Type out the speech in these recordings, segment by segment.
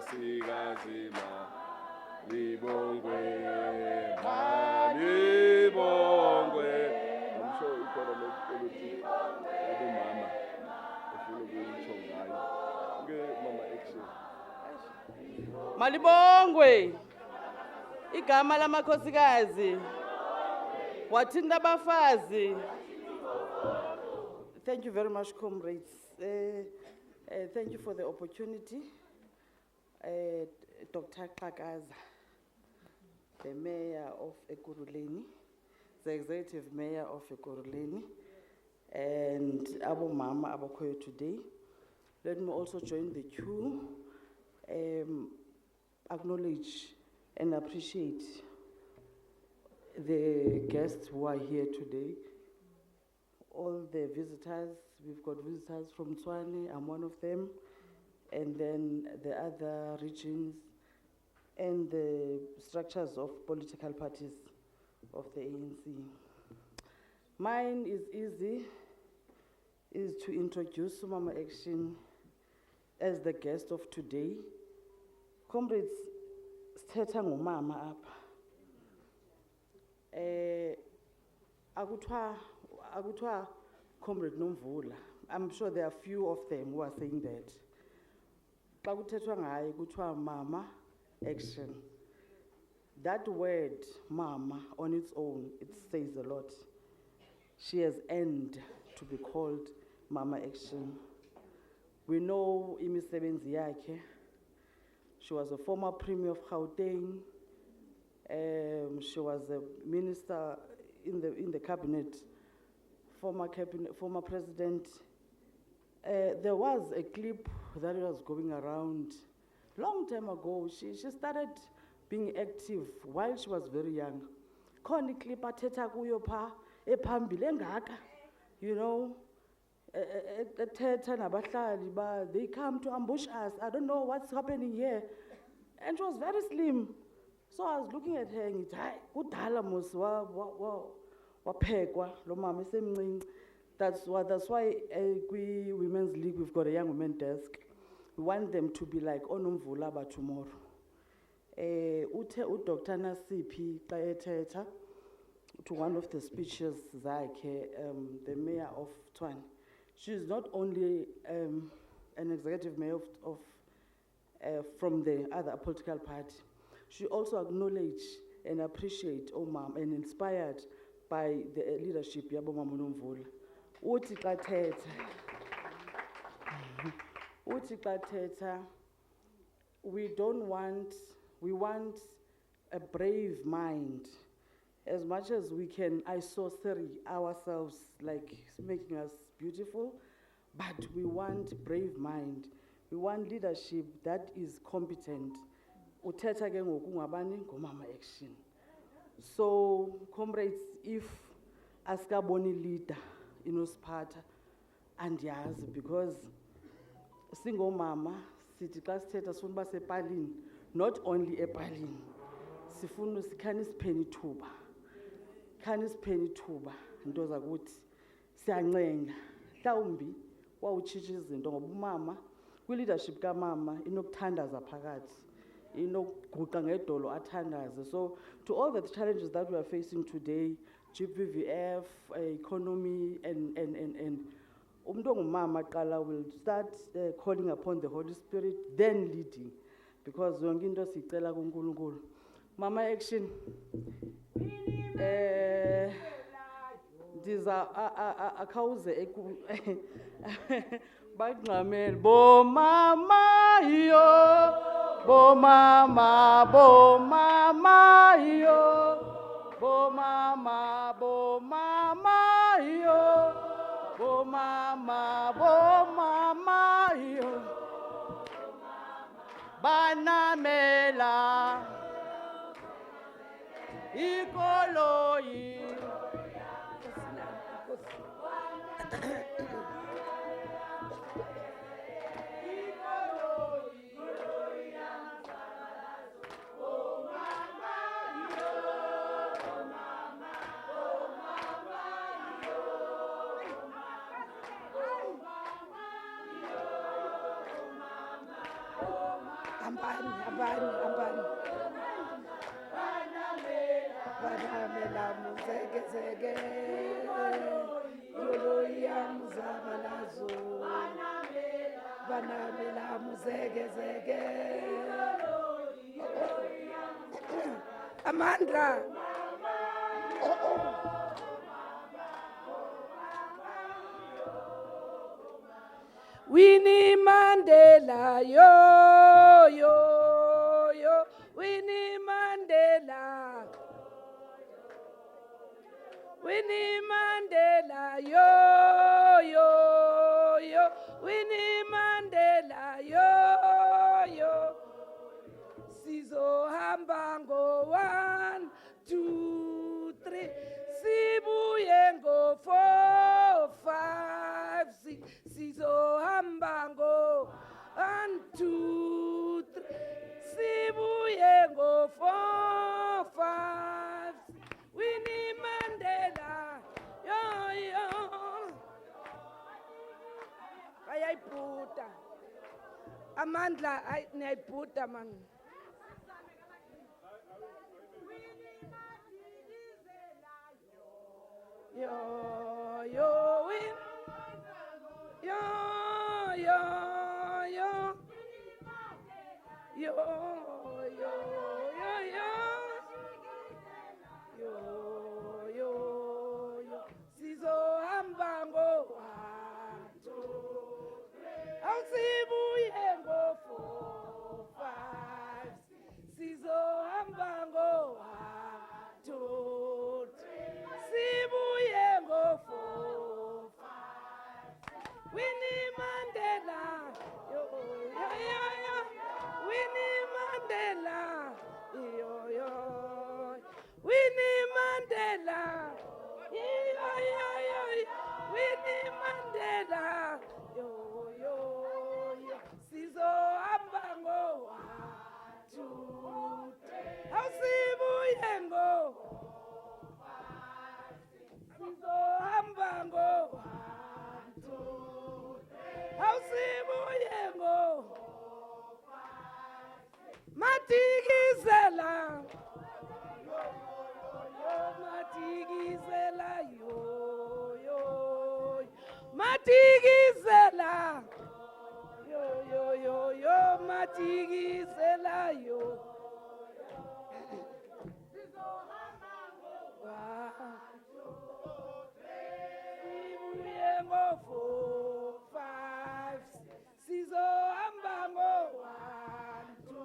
makhosikazi malibongwe, malibongwe. I'm sure ikhona ukuthi abomama efuna ukuyitsho ngayo. Ke mama action. Malibongwe. Igama lamakhosikazi. Wathinta abafazi. Thank you very much, comrades. Thank you for the opportunity. Dr. Xhakaza, the mayor of Ekurhuleni, the executive mayor of Ekurhuleni, and Abu Mama Abakoyo today. Let me also join the queue, acknowledge and appreciate the guests who are here today. All the visitors, we've got visitors from Tshwane, I'm one of them, and then the other regions and the structures of political parties of the ANC. Mine is easy, is to introduce Mama Action as the guest of today. Comrades, sithetha ngomama apha. Akuthiwa Comrade Nomvula. I'm sure there are few of them who are saying that. Xa kuthethwa ngaye kuthiwa Mama Action. That word, Mama, on its own, it says a lot. She has earned to be called Mama Action. We know imisebenzi yakhe. She was a former Premier of Gauteng. She was a minister in the cabinet, former president. There was a clip that was going around long time ago. She started being active while she was very young. Khona clip athetha kuyo pha ephambili engaka, you know, ethetha nabahlali ba, they come to ambush us. I don't know what's happening here. And she was very slim. So I was looking at her and hayi kudala mos waphekwa lo mama esemncinci. That's why kwi Women's League we've got a young women desk. We want them to be like Onomvula by tomorrow. Dr. Nasiphi xa ethetha to one of the speeches zakhe, the mayor of Tshwane. She's not only an executive mayor of from the other political party. She also acknowledged and appreciated Omam and inspired by the leadership yabo Mama Nomvula. Uthi xa thetha, we want a brave mind. As much as we can isoscery ourselves, like making us beautiful, but we want brave mind. We want leadership that is competent. Uthetha ke ngoku ngabani ngomama Action. So, comrades, if asikaboni leader inosiphatha andiyazi, because singomama sithi xa sithetha sifuna uba sepalini, not only epalini, sifuna sikhani sipheni thuba. Khani sipheni thuba into zakuthi siyancenga mhlawumbi wawutshitsha izinto ngoba umama kwi-leadership kamama inokuthandaza phakathi, inokuguqa ngedolo athandaze. So to all the challenges that we are facing today, GBVF, economy, and umuntu ongumama qala will start calling upon the Holy Spirit, then leading, because yonke into sicela kuNkulunkulu. Mama Action, ndiza akhawuze bagqamele bomama yo, bomama yo, bomama yo, bomama yo, banamela ikoloyi. Hambani, hambani, hambani. Banamela muzeke zeke. Yolo ya muzabalazo. Banamela muzeke zeke. Amandla. Winnie Mandela, yo, yo, yo. Winnie Mandela. Winnie Mandela, yo, yo, yo. Winnie Mandela, yo, yo. Sizohamba ngo 1, 2, 3. Sibuye ngo 4, 5, 6. Sizohamba ngo 1, 2, 3. Sibuye ngo 4, 5. Winnie Mandela, yo, yo. Ayayiputa. Amandla niyayiputa man. Yo, yo, win. Yo, yo, yo. Yo, yo, yo, yo. Yo, yo, yo. Sizohamba ngo 1, 2, 3. Awusibuye ngo 4, 5. Sizohamba ngo 1, 2, 3. Sibuye ngo 4, 5. Winnie Mandela, yo, yo, yo, yo. Winnie Mandela, yo, yo. Winnie Mandela, yo, yo, yo. Winnie Mandela, yo, yo, yo. Sizohamba ngo 1, 2, 3. Awusibuye ngo Sizohamba ngo 1, 2, 3. Awusibuye ngo Matikizela. Matikizela, yo, yo. Matikizela. Yo, yo, yo, yo. Matikizela, yo. Sibuye ngo 4, 5. Sizohamba ngo 1, 2,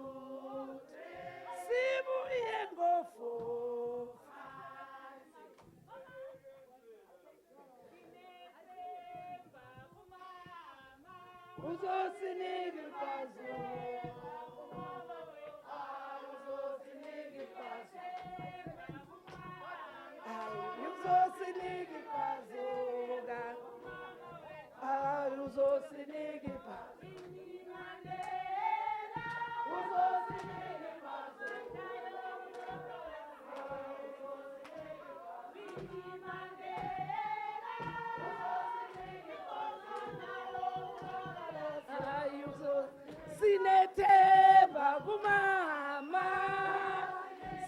3. Sibuye ngo 4, 5. Uzosinika ipazo. Uzosinika ipazo. Uzosinika ipazo. Uzosinika ipazo. Sinethemba kumama,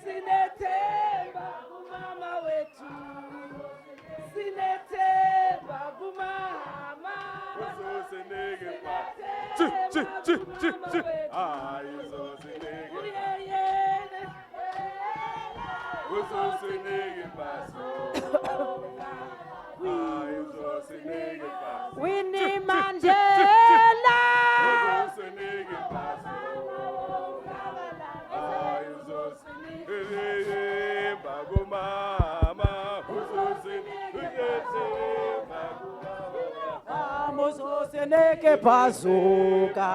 sinethemba kumama wethu, sinethemba kumama. Uzosinike pa. Hayi uzosinike. Uyeyene. Uzosinike pa. Hayi uzosinike pa. Winnie Mandela. Uzosinike pa. Hayi uzosinike pa kumama. Uzosinike pa kumama. Uzosinike bazuka.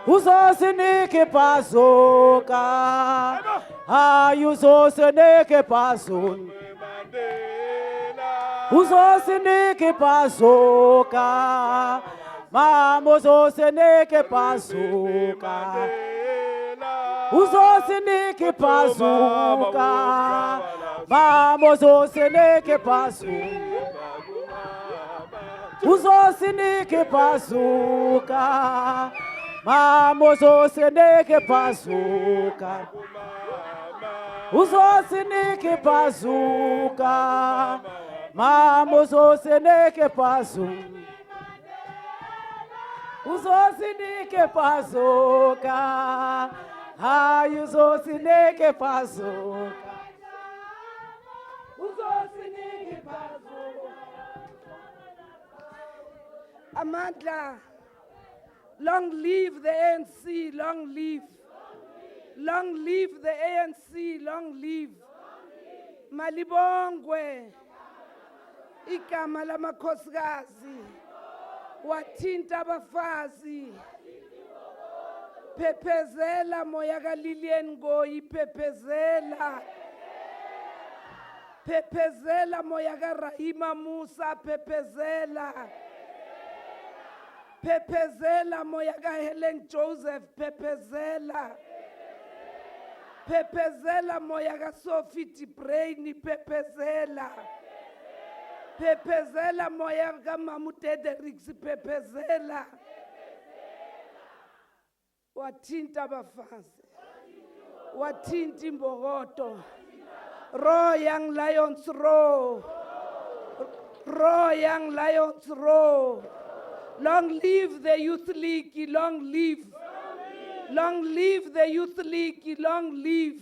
Uzosinike bazuka. Hayi uzosinike bazuka. Uzosinike bazuka. Mama uzosinike bazuka. Uzosinike bazuka. Mama uzosinike bazuka. Uzosinike bazuka. mama uzosinike bhazuka uzosinike bhazuka mama uzosinike bhazuka uzosinike bhazuka hayi uzosinike bhazuka uzosinike bhazuka Amandla, long live the ANC, long live. Long live the ANC, long live. Malibongwe, igama lamakhosikazi, wathinta abafazi, phephezela moya kaLillian Ngoyi, phephezela. Phephezela moya kaRahima Musa, phephezela. Phephezela moya kaHelen Joseph, phephezela. Phephezela moya kaSophie Brain, phephezela. Phephezela moya kaMamu Derricks, phephezela. Wathinta abafazi, wathinta imbokodo. Roar young lions, roar. Roar young lions, roar. Long live the Youth League, long live. Long live the Youth League, long live.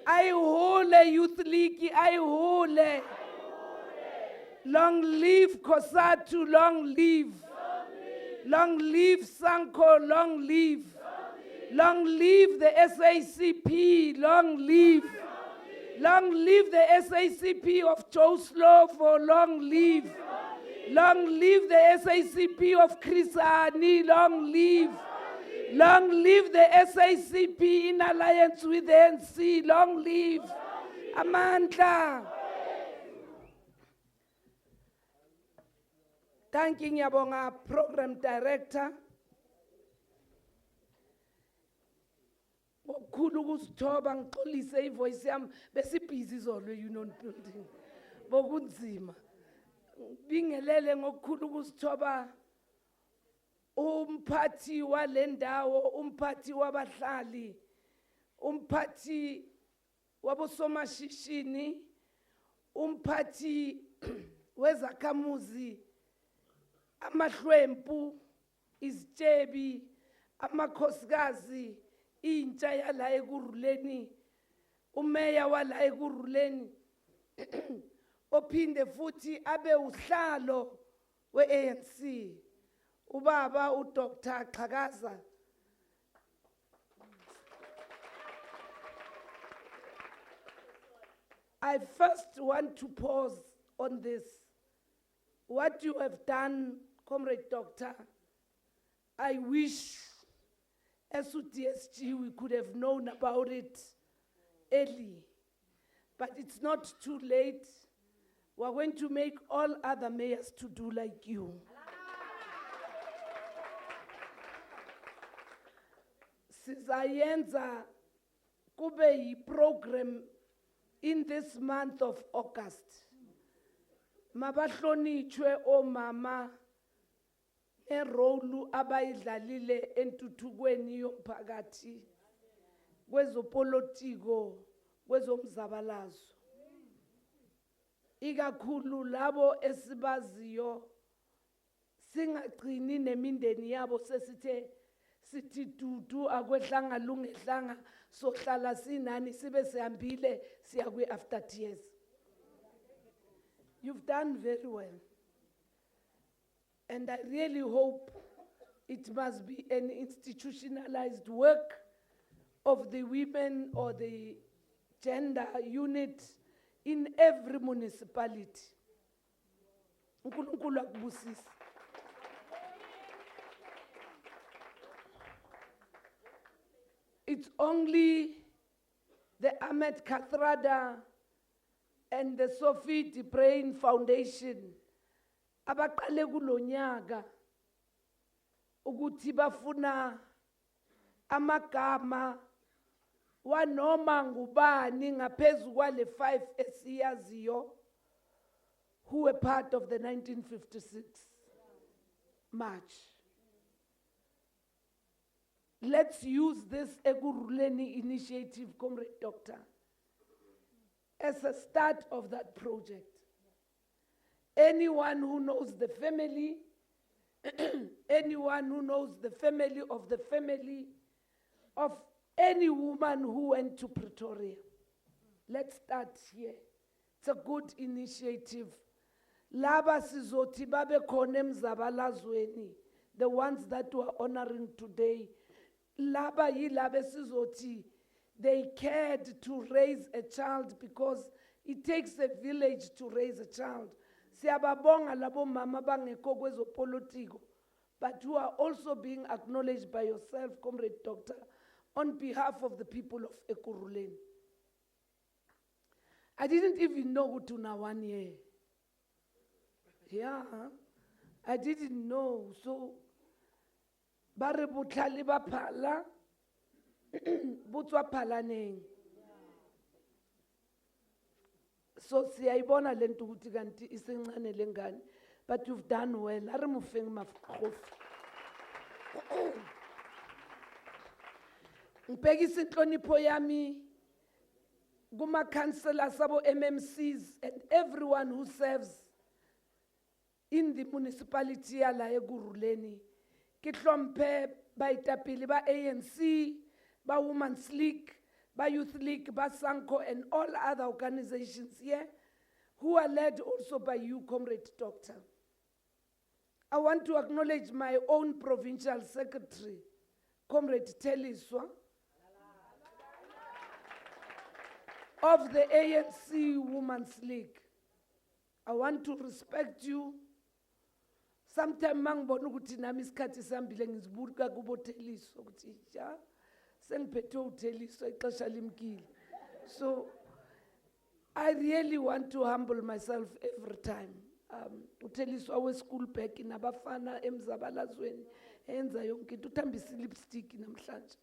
Ayihole Youth League, ayihole. Long live Kosatu, long live. Long live Sanko, long live. Long live the SACP, long live. Long live the SACP of Joe Slovo, long live. Long live the SACP of Chris Hani, long live. Long live the SACP in alliance with the NC, long live. Amandla. Thanking Yabonga Program Director. Ngokukhulu ukusithoba ngixolise ivoice yami besibhizi izolo Union Building. Bokunzima. Bingelele ngokukhulu ukusithoba umphathi walendawo, umphathi wabahlali, umphathi wabosomashishini, umphathi wezakhamuzi, amahlwempu, izitshebi, amakhosikazi, intsha yala ekuruleni, umeya wala ekuruleni, ophinde futhi abe uhlalo we-ANC, ubaba uDr. Xhakaza. I first want to pause on this. What you have done, Comrade Doctor, I wish as DSG we could have known about it early, but it's not too late. We're going to make all other mayors to do like you. Sizayenza kube program in this month of August. Mabahlonitshwe omama erolu abayidlalile entuthukweni yomphakathi kwezopolitiko kwezomzabalazo. Ikakhulu labo esibaziyo singagcini nemindeni yabo sesithe sithi dudu akwehlanga lungehlanga sohlala sinani sibe sihambile siya kwi-after tears. You've done very well. And I really hope it must be an institutionalized work of the women or the gender unit in every municipality. uNkulunkulu akubusise. It's only the Ahmed Kathrada and the Sophie Brain Foundation abaqale kulonyaka ukuthi bafuna amagama wanoma ngubani ngaphezulu kwale 5 esiyaziyo who were part of the 1956 march. let's use this Ekurhuleni initiative, Comrade Doctor, as a start of that project. Anyone who knows the family, anyone who knows the family of any woman who went to Pretoria, let's start here. It's a good initiative. Laba sizoti babe khona emzabalazweni, the ones that were honoring today. Laba yilabe sizoti, they cared to raise a child because it takes a village to raise a child. Siyababonga labo mama bangekho kwezopolitiko, but who are also being acknowledged by yourself, Comrade Doctor, on behalf of the people of Ekurhuleni. I didn't even know Utuna 1 year. Yeah, I didn't know. So, bare butlali ba phala, butswa phalaneng. So siyayibona lento ukuthi kanti isencane lengane, but you've done well. Are mufeng mafukhofu. Ngibhekisa inhlonipho yami kuma councillors sabo MMCs and everyone who serves in the municipality ya la Ekurhuleni. Ke hlomphe baitapele ba ANC, ba Women's League, by Youth League, by Sanko, and all other organizations here, who are led also by you, Comrade Doctor. I want to acknowledge my own provincial secretary, Comrade Teliswa, of the ANC Women's League. I want to respect you. Sometime mangibona ukuthi nami isikhathi sambile ngizibuka kubo Teliswa ukuthi ja sengiphethe uTeliswa ixesha limkile. So I really want to humble myself every time. UTeliswa we school back nabafana emzabalazweni enza yonke into uthambisa lipstick namhlanje.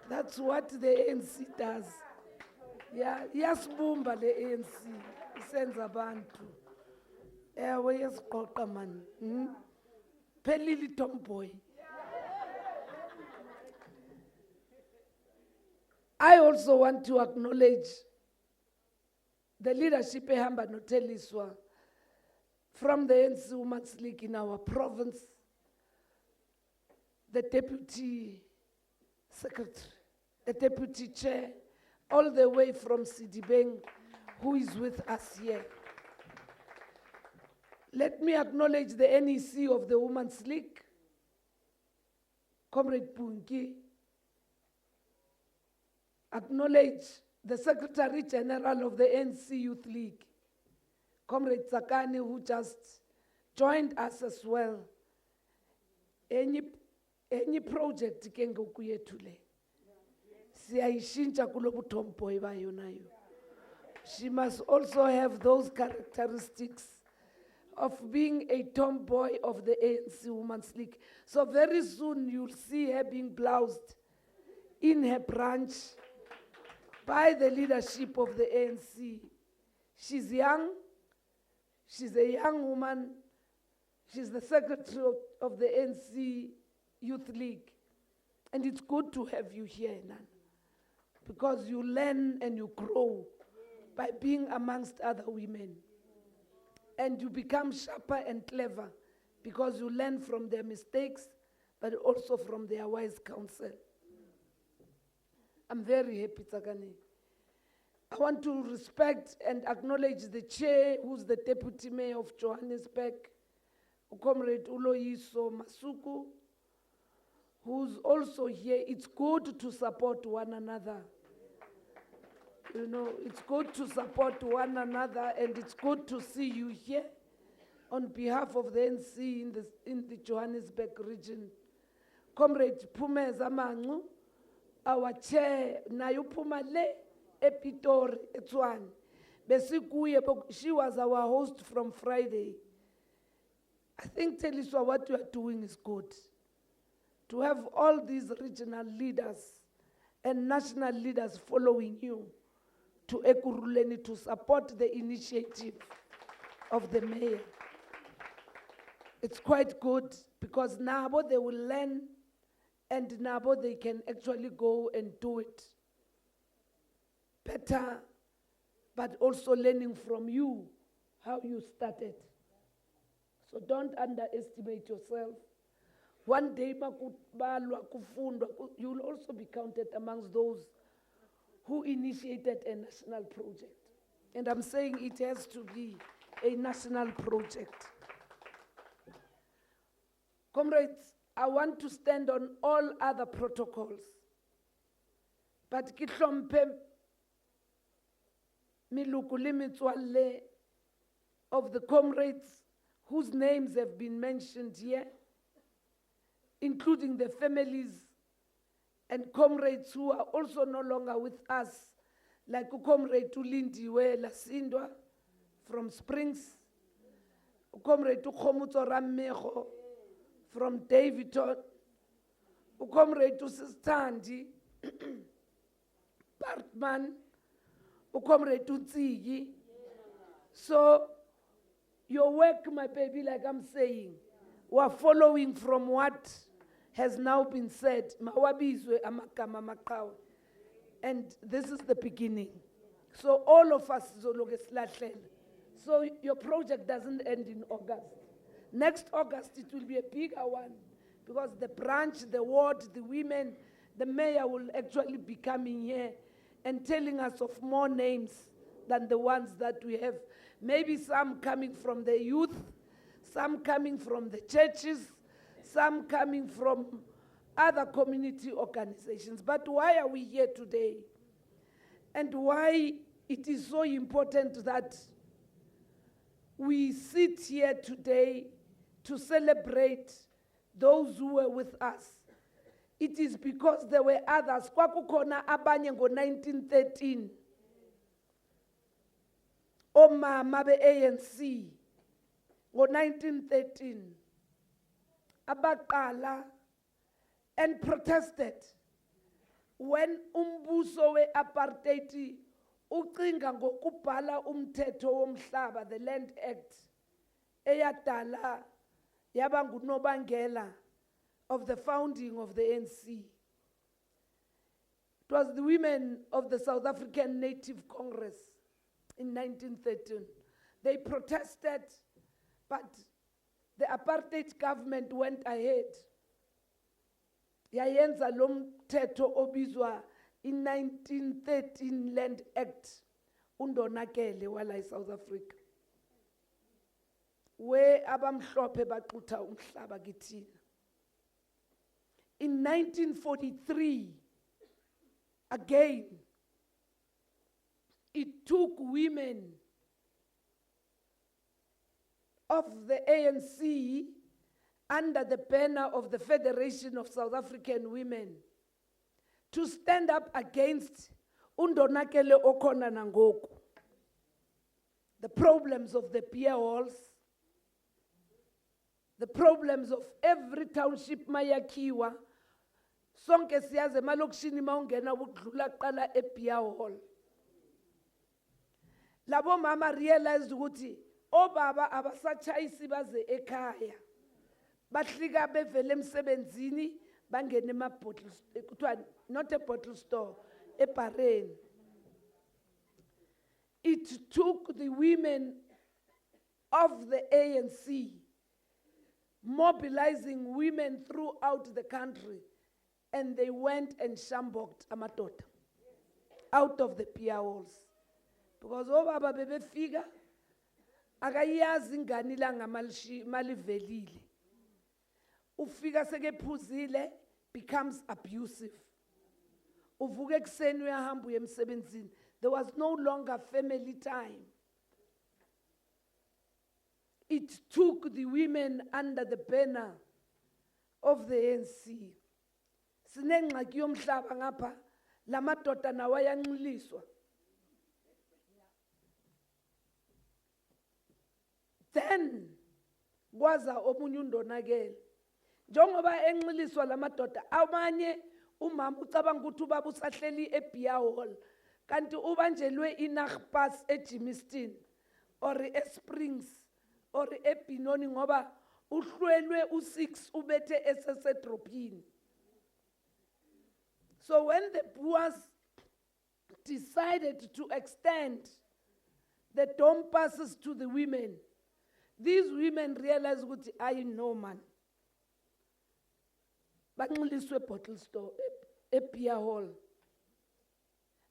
That's what the ANC does. Yeah, yasibumba le ANC isenza abantu. Ewe yasiqoqa man. Phelile tomboy. I also want to acknowledge the leadership ehamba noTeliswa from the ANC Women's League in our province, the deputy secretary, the deputy chair, all the way from Sidibeng, who is with us here. Let me acknowledge the NEC of the Women's League, Comrade Punki. Acknowledge the Secretary General of the ANC Youth League, Comrade Tsakani, who just joined us as well. Any project kengo kuyethule. Siyayishintsha kulo buthomboy bayo nayo. She must also have those characteristics of being a tomboy of the ANC Women's League. So very soon you'll see her being bloused in her branch by the leadership of the ANC. She's young, she's a young woman, she's the secretary of the ANC Youth League. And it's good to have you here, Nana, because you learn and you grow by being amongst other women. And you become sharper and clever because you learn from their mistakes, but also from their wise counsel. I'm very happy, Tsakani. I want to respect and acknowledge the chair, who's the deputy mayor of Johannesburg, Comrade Uloyiso Masuku, who's also here. It's good to support one another. You know, it's good to support one another, and it's good to see you here on behalf of the NC in the Johannesburg region. Comrade Phumeza Mancu, our chair, nayo phuma le ePitori eTshwane. Besikuye, she was our host from Friday. I think Teliswa, what you are doing is good. To have all these regional leaders and national leaders following you to Ekurhuleni to support the initiative of the mayor. It's quite good because now they will learn and nabo they can actually go and do it better, but also learning from you how you started. So don't underestimate yourself. One day you will also be counted amongst those who initiated a national project. And I'm saying it has to be a national project. Comrades, I want to stand on all other protocols. But ke hlomphe meluku le metswalle of the comrades whose names have been mentioned here, including the families and comrades who are also no longer with us, like Comrade Ulindiwe Lasindwa from Springs, Comrade Khomutso Rammejo from Davidton, Comrade Sistandi Bartman, Comrade Tsigi. So your work, my baby, like I'm saying, we're following from what has now been said. Mawabizwe amakama maqhawe. And this is the beginning. So all of us zoloke silahlele. So your project doesn't end in August. Next August it will be a bigger one, because the branch, the ward, the women, the mayor will actually be coming here and telling us of more names than the ones that we have. Maybe some coming from the youth, some coming from the churches, some coming from other community organizations. But why are we here today? And why it is so important that we sit here today to celebrate those who were with us? It is because there were others. Kwakukhona abanye ngo-1913. Omama be-ANC ngo-1913 abaqala and protested when umbuso we-apartheid ucinga ngokubhala umthetho womhlaba, the Land Act, eyadala yaba ngunobangela of the founding of the ANC. It was the women of the South African Native Congress in 1913. They protested, but the apartheid government went ahead. Yayenza lo mthetho obizwa in 1913 Land Act undonakele wala South Africa, where abamhlophe baxutha umhlaba kithina. In 1943, again, it took women of the ANC under the banner of the Federation of South African Women to stand up against undonakele okhona nangoku, the problems of the beer halls, the problems of every township mayakiwa. Sonke siyazi emalokishini mawungena ukudlula qala e-beer hall. Labo mama realized ukuthi obaba abasachayisi baze ekhaya, bahlika bevele emsebenzini bangene ema-bottle, kuthiwa not a bottle store, eBahrain. It took the women of the ANC mobilizing women throughout the country, and they went and shamboked amadoda out of the beer halls. Because obaba bebefika akayazi ingane ilanga malivelile, ufika sekephuzile, becomes abusive. Uvuka ekuseni uyahamba uye emsebenzini. There was no longer family time. It took the women under the banner of the ANC. Sinengxaki yomhlaba ngapha, lamadoda nawo ayanxiliswa. Then kwaza omunye undonakele. Njengoba enxiliswa lamadoda, amanye umama ucabanga ukuthi ubaba usahleli e-beer hall, kanti ubanjelwe iNagpas eJimmiston or eSprings or eBenoni ngoba uhlwelwe u6 ubethe esesedropini. So when the Boers decided to extend the dome passes to the women, these women realized ukuthi I know man. Banxiliswe bottle store, beer hall.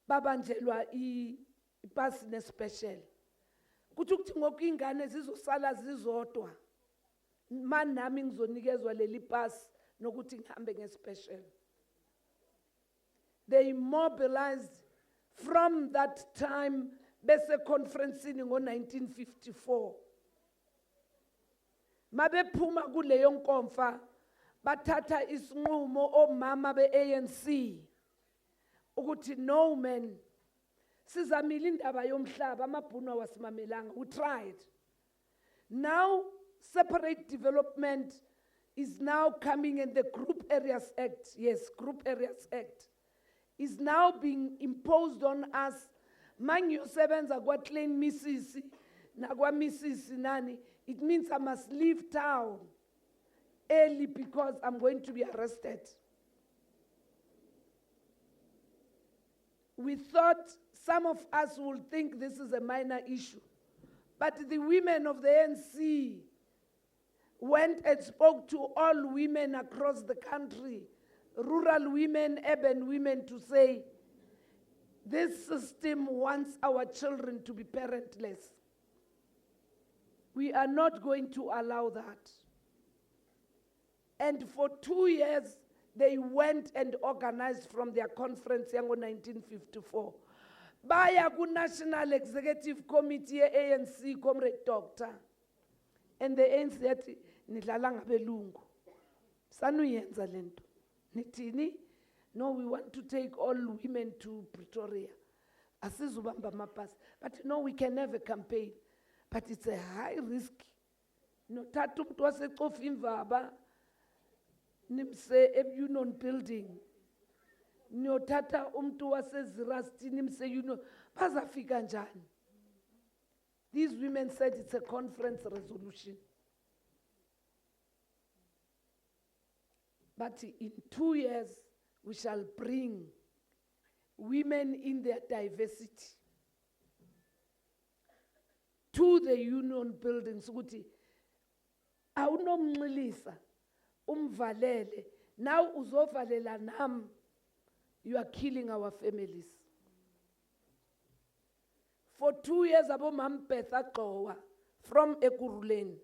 Babanjelwa ipasi nespecial. Kuthi ukuthi ngoku ingane zizosala zizodwa. Man nami ngizonikezwa leli pass nokuthi ngihambe ngespecial. They mobilized from that time bese conferencing ngo-1954. Mabephuma kuleyo nkomfa bathatha isinqumo omama be-ANC ukuthi no man sizamile indaba yomhlaba amabhunu awasimamelanga. We tried. Now separate development is now coming, and the Group Areas Act, yes, Group Areas Act, is now being imposed on us. Mangiyosebenza kwa Klein Misisi na kwa Misisi nani, it means I must leave town early because I'm going to be arrested. We thought some of us would think this is a minor issue, but the women of the ANC went and spoke to all women across the country, rural women, urban women, to say, this system wants our children to be parentless. We are not going to allow that. And for 2 years, they went and organized from their conference in 1954. Baya ku National Executive Committee ANC, Comrade Doctor. And the ANC yathi nidlala ngabelungu. Sanuyenza lento. Nithini? No, we want to take all women to Pretoria. Asizubamba mapas. But no, we can have a campaign. But it's a high risk. No, tatu mtu wasecofa imvaba. Nimse e-Union building. Nyotata umtu wasezirasti nimse Union. Bazafika njani. These women said it's a conference resolution. But in 2 years, we shall bring women in their diversity to the Union buildings. Ukuthi awunomnxilisa umvalele, now uzovalela nam, you are killing our families. For 2 years, abomam Betha Qowa from Ekurhuleni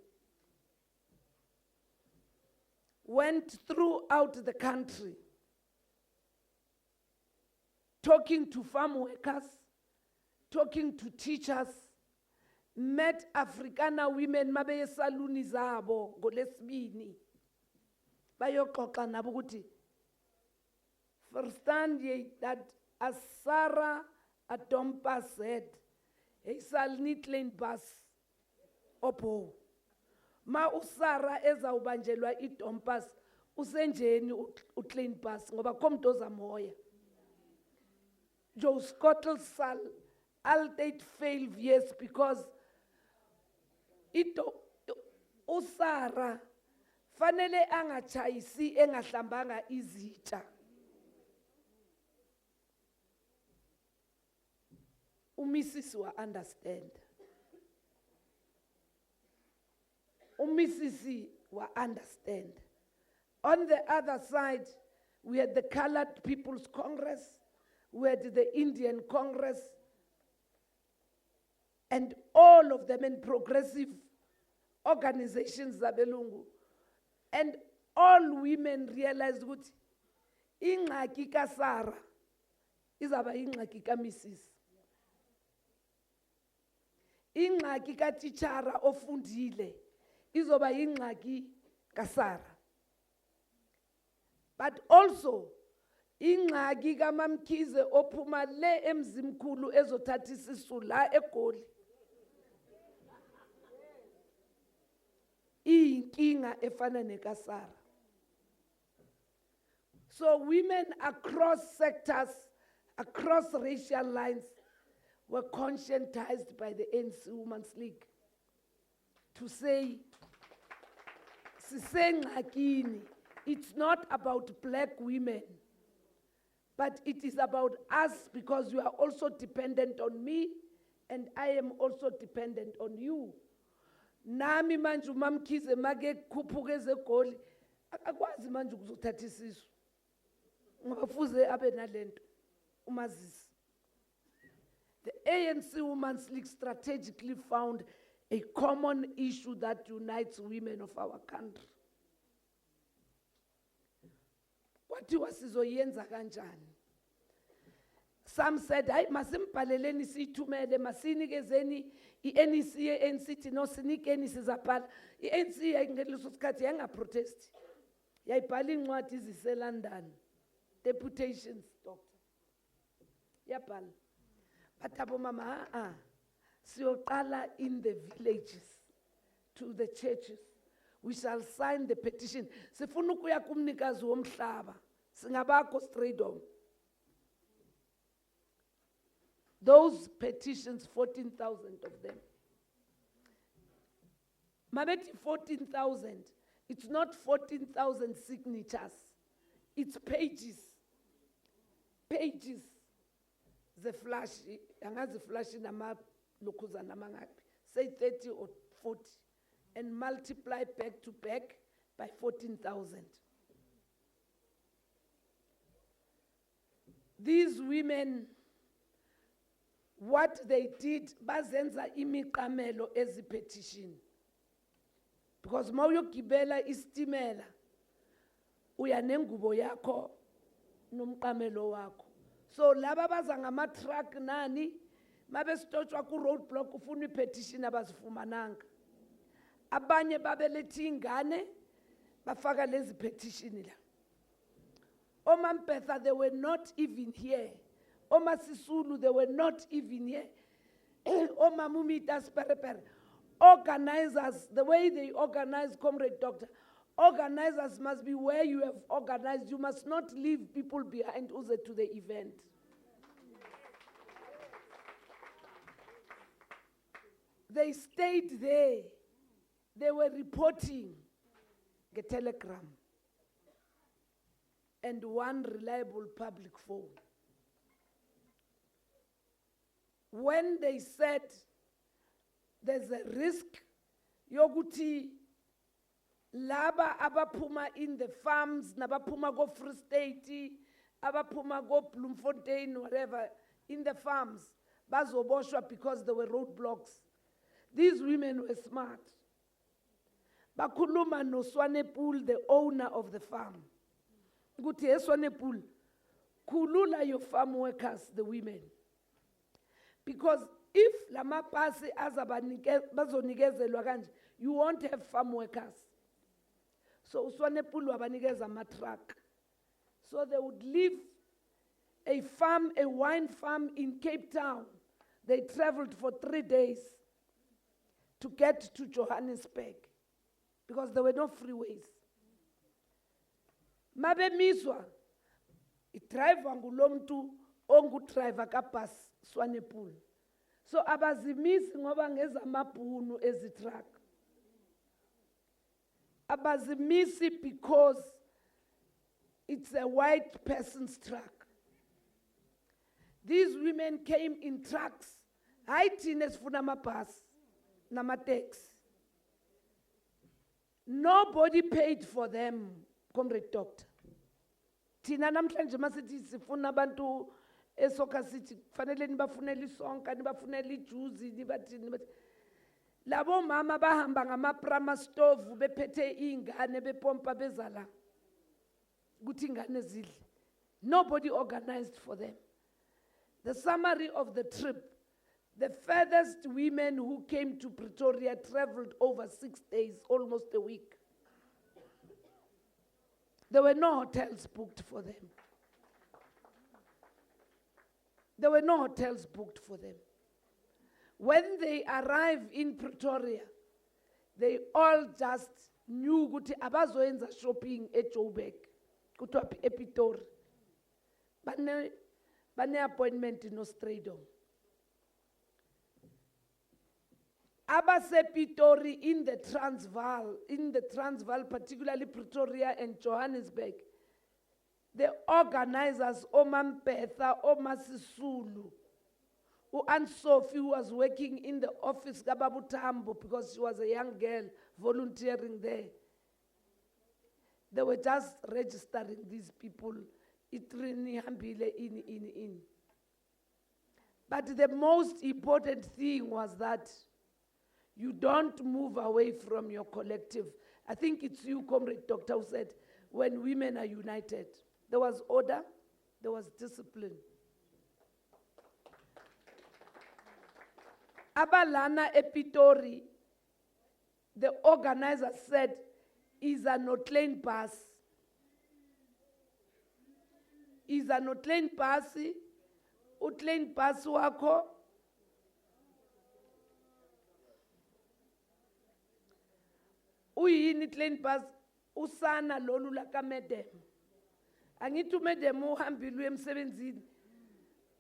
went throughout the country talking to farm workers, talking to teachers, met Afrikaner women mabeye saluni zabo ngolesibini bayoxoxa nabo ukuthi understand ye that as Sarah Adompa said, he shall need lane bus opo. Ma usara ezawubanjelwa idompas usenjeni uclean bus ngoba komdoza moya. Joe Scottle sal aldate fail yes because usara fanele angachayisi engahlambanga izitsha. Umisisi wa understand. Umisisi wa understand. On the other side, we had the Colored People's Congress, we had the Indian Congress, and all of them in progressive organizations zabelungu. And all women realized that ingxaki kaSarah izaba ingxaki kaMrs. Ingxaki katitshara ofundile izoba ingxaki kaSarah. But also ingxaki kaMamkhize ophuma le emzimkhulu ezothatha isisu la eGoli. Inkinga efana nekaSarah. So women across sectors, across racial lines, were conscientized by the ANC Women's League to say, it's not about black women. But it is about us because you are also dependent on me and I am also dependent on you. Nami manje umamkhize make khuphuke ezegoli akwazi manje ukuzothatha isisu. Ngoba fuze abe nalento umazisi. The ANC Women's League strategically found a common issue that unites women of our country. Kwathiwa sizoyenza kanjani? Some said, hayi masimbhaleleni sithumele masinikezeni iNEC yeNCT no sinikeni sizabhala. iNC ngeleso sikhathi yangaprotest. Yayibhala incwadi iziseLondon. Deputations doctor. Yabhala. But abomama siyoqala in the villages to the churches. We shall sign the petition. Sifuna ukuya kumnikazi womhlaba. Singabakho freedom. Those petitions, 14,000 of them. Mabeti 14,000. It's not 14,000 signatures. It's pages. Pages. The flash, angazi flash nama lokuza namangapi. Say 30 or 40. And multiply back to back by 14,000. These women, what they did, bazenza imiqamelo ezi petition. Because mawuyogibela istimela, uyanengubo yakho nomqamelo wakho. So laba baza ngama truck nani, mabe stochwa ku roadblock ufuna ipetition abazifumananga. Abanye babelethi ingane bafaka lezi petition la. Omampetha, they were not even here. Oma Sisulu, they were not even here. Oma Mumita Sperepere. Organizers, the way they organize, Comrade Doctor, organizers must be where you have organized. You must not leave people behind to the event. They stayed there. They were reporting a telegram and one reliable public phone. When they said there's a risk, yoguti laba abapuma in the farms, nabapuma go Free State, abapuma go Bloemfontein, whatever, in the farms, bazoboshwa because there were roadblocks. These women were smart. Bakuluma no Swanepoel, the owner of the farm. Guti Swanepoel, kulula your farm workers, the women. Because if lama pasi bazonigezelwa kanje, you won't have farm workers. So Swanepoel wabanikeza matruck. So they would leave a farm, a wine farm in Cape Town. They traveled for 3 days to get to Johannesburg because there were no freeways. Mabe miswa, i-driver ngulomtu ongu driver kabus Swanepoel. So abazimisi ngoba ngeza mabhunu ezi truck. Abazimisi because it's a white person's truck. These women came in trucks. Hayi thina sifuna amabhasi namateksi. Nobody paid for them, Comrade Doctor. Thina namhlanje masithi sifuna abantu eSoccer City kufanele nibafunele isonka nibafunele ijuice nibathini bathi labo mama bahamba ngamaprama stove bephethe ingane bepompa bezala ukuthi ingane zidle. Nobody organized for them. The summary of the trip, the furthest women who came to Pretoria traveled over 6 days, almost a week. There were no hotels booked for them. There were no hotels booked for them. When they arrived in Pretoria, they all just knew ukuthi abazoyenza shopping eJoburg, kuthiwa ePitori. Bane appointment in Australia. Abase Pitori in the Transvaal, particularly Pretoria and Johannesburg, the organizers, Omampetha, Omasisulu, Aunt Sophie, who was working in the office, Gababu Tambo, because she was a young girl volunteering there. They were just registering these people. In. But the most important thing was that you don't move away from your collective. I think it's you, Comrade Doctor, who said, when women are united, there was order, there was discipline. Abalana Epitori, the organizer said, is a no-claim pass. Is a no-claim pass. U-claim pass wako. Uyini claim pass usana lolu laka medem. Angithi umedem uhambile emsebenzini.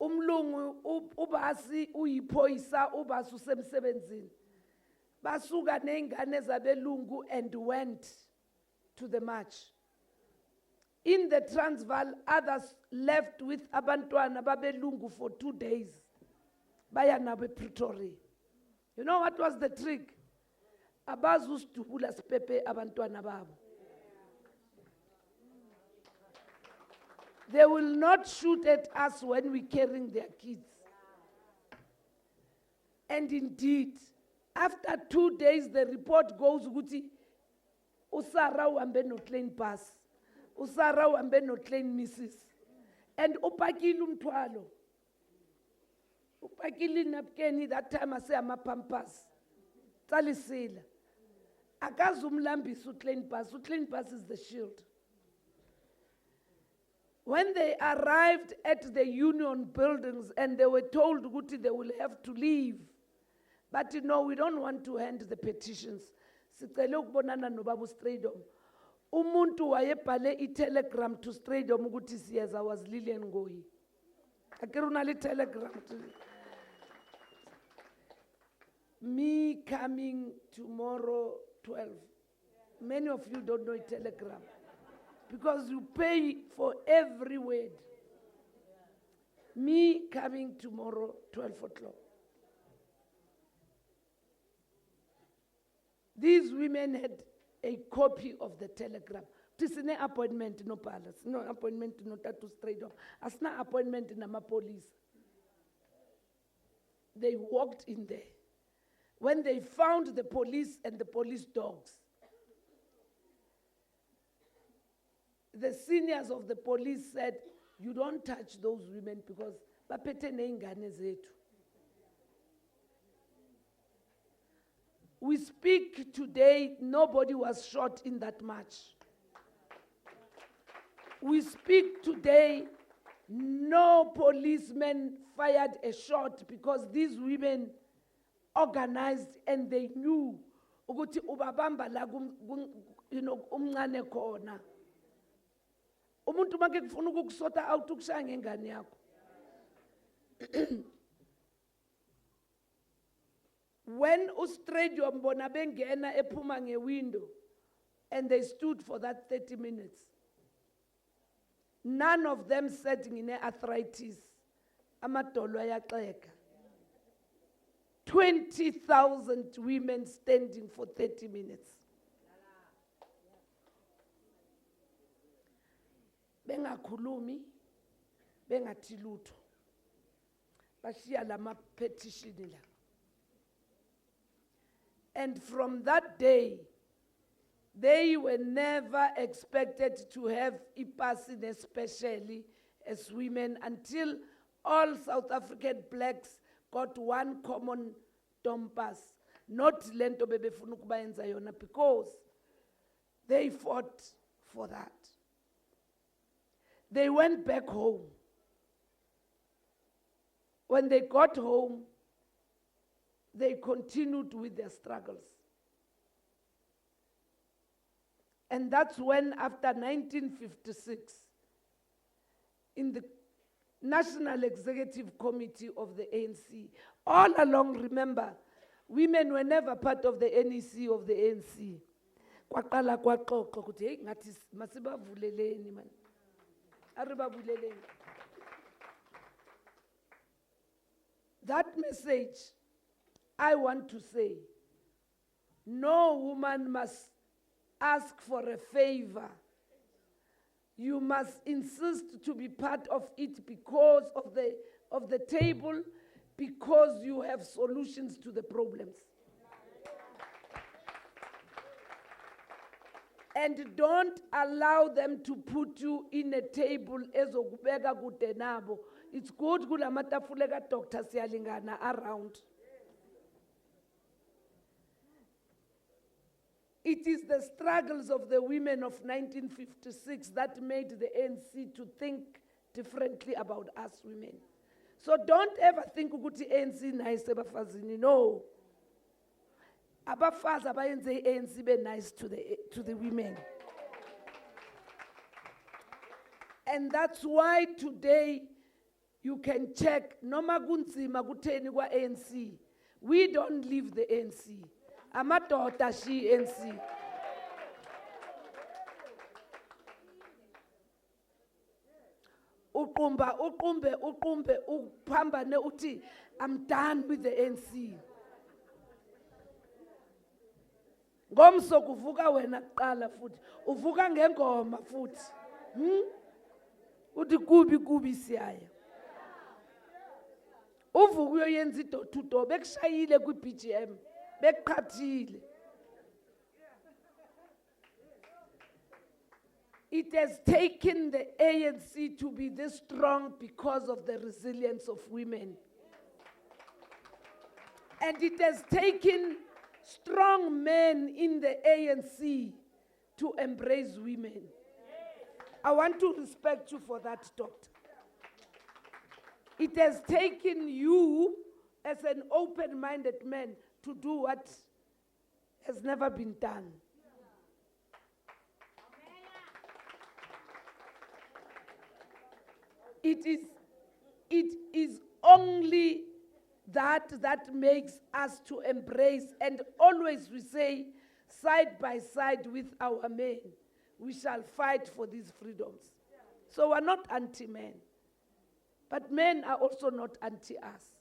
Umlungu ubasi uyiphoyisa ubasi usemsebenzini. Basuka nengane zabelungu and went to the march. In the Transvaal, others left with abantwana babelungu for 2 days. Baya nabe Pretoria. You know what was the trick? Abazus tubula spepe abantwana babo. They will not shoot at us when we're carrying their kids. And indeed, after 2 days, the report goes, Guti, Usara wambe no claim pass. Usara wambe no claim misses. And upakili umtwalo. Upakili napkeni, that time I say I'm a pampas. Talisila. Akazumlambi sutlain pass. Sutlain pass is the shield. When they arrived at the union buildings and they were told, Guti, they will have to leave. But you know, we don't want to hand the petitions. Sicela ukubonana noBaba Strydom. Umuntu wayebhale itelegram to Strydom ukuthi siyeza was Lilian Ngoyi. Akere unale telegram to me coming tomorrow 12. Many of you don't know a telegram because you pay for every word. Me coming tomorrow 12 o'clock. These women had a copy of the telegram. This is no appointment, no palace, no appointment, no tattoo straight off. As no appointment in the police. They walked in there. When they found the police and the police dogs, the seniors of the police said, you don't touch those women because bapete neingane zethu. We speak today, nobody was shot in that march. We speak today, no policeman fired a shot because these women organized and they knew ukuthi ubabamba la umncane khona. Umuntu make kufuna ukukusota out ukushaya ngengane yakho. When uStrydom bona bengena ephuma ngewindow and they stood for that 30 minutes, none of them said ngine arthritis, amadolo ayaxeka. 20,000 women standing for 30 minutes. Bengakhulumi, bengathi lutho. Bashiya lama petition la. And from that day, they were never expected to have ipasine, especially as women, until all South African blacks got one common dompas, not lento bebefuna ukubayenza yona, because they fought for that. They went back home. When they got home, they continued with their struggles. And that's when, after 1956, in the National Executive Committee of the ANC, all along, remember, women were never part of the NEC of the ANC. Kwaqala kwaxoxwa ukuthi hey ngathi masibavuleleni man. A re ba buleleng. That message, I want to say, no woman must ask for a favor. You must insist to be part of it because of the table, because you have solutions to the problems. And don't allow them to put you in a table ezokubeka kude nabo. It's good kula matafule ka Dr. Siyalingana around. It is the struggles of the women of 1956 that made the ANC to think differently about us women. So don't ever think ukuthi ANC nice ebafazini. No. Abafazi abayenze ANC be nice to the women. And that's why today you can check noma kunzima kutheni kwa ANC. We don't leave the ANC. Amadoda shi ANC. Uqumbe uphambane uthi I'm done with the ANC. Ngomso kuvuka wena kuqala futhi uvuka ngengoma futhi. Uthi kubi siyaya. Uvuka uyoyenza idotudo bekushayile ku BGM bekuqhathile. It has taken the ANC to be this strong because of the resilience of women. And it has taken strong men in the ANC to embrace women. I want to respect you for that, Doctor. It has taken you as an open-minded man to do what has never been done. It is only that makes us to embrace, and always we say, side by side with our men, we shall fight for these freedoms. So we're not anti-men, but men are also not anti-us.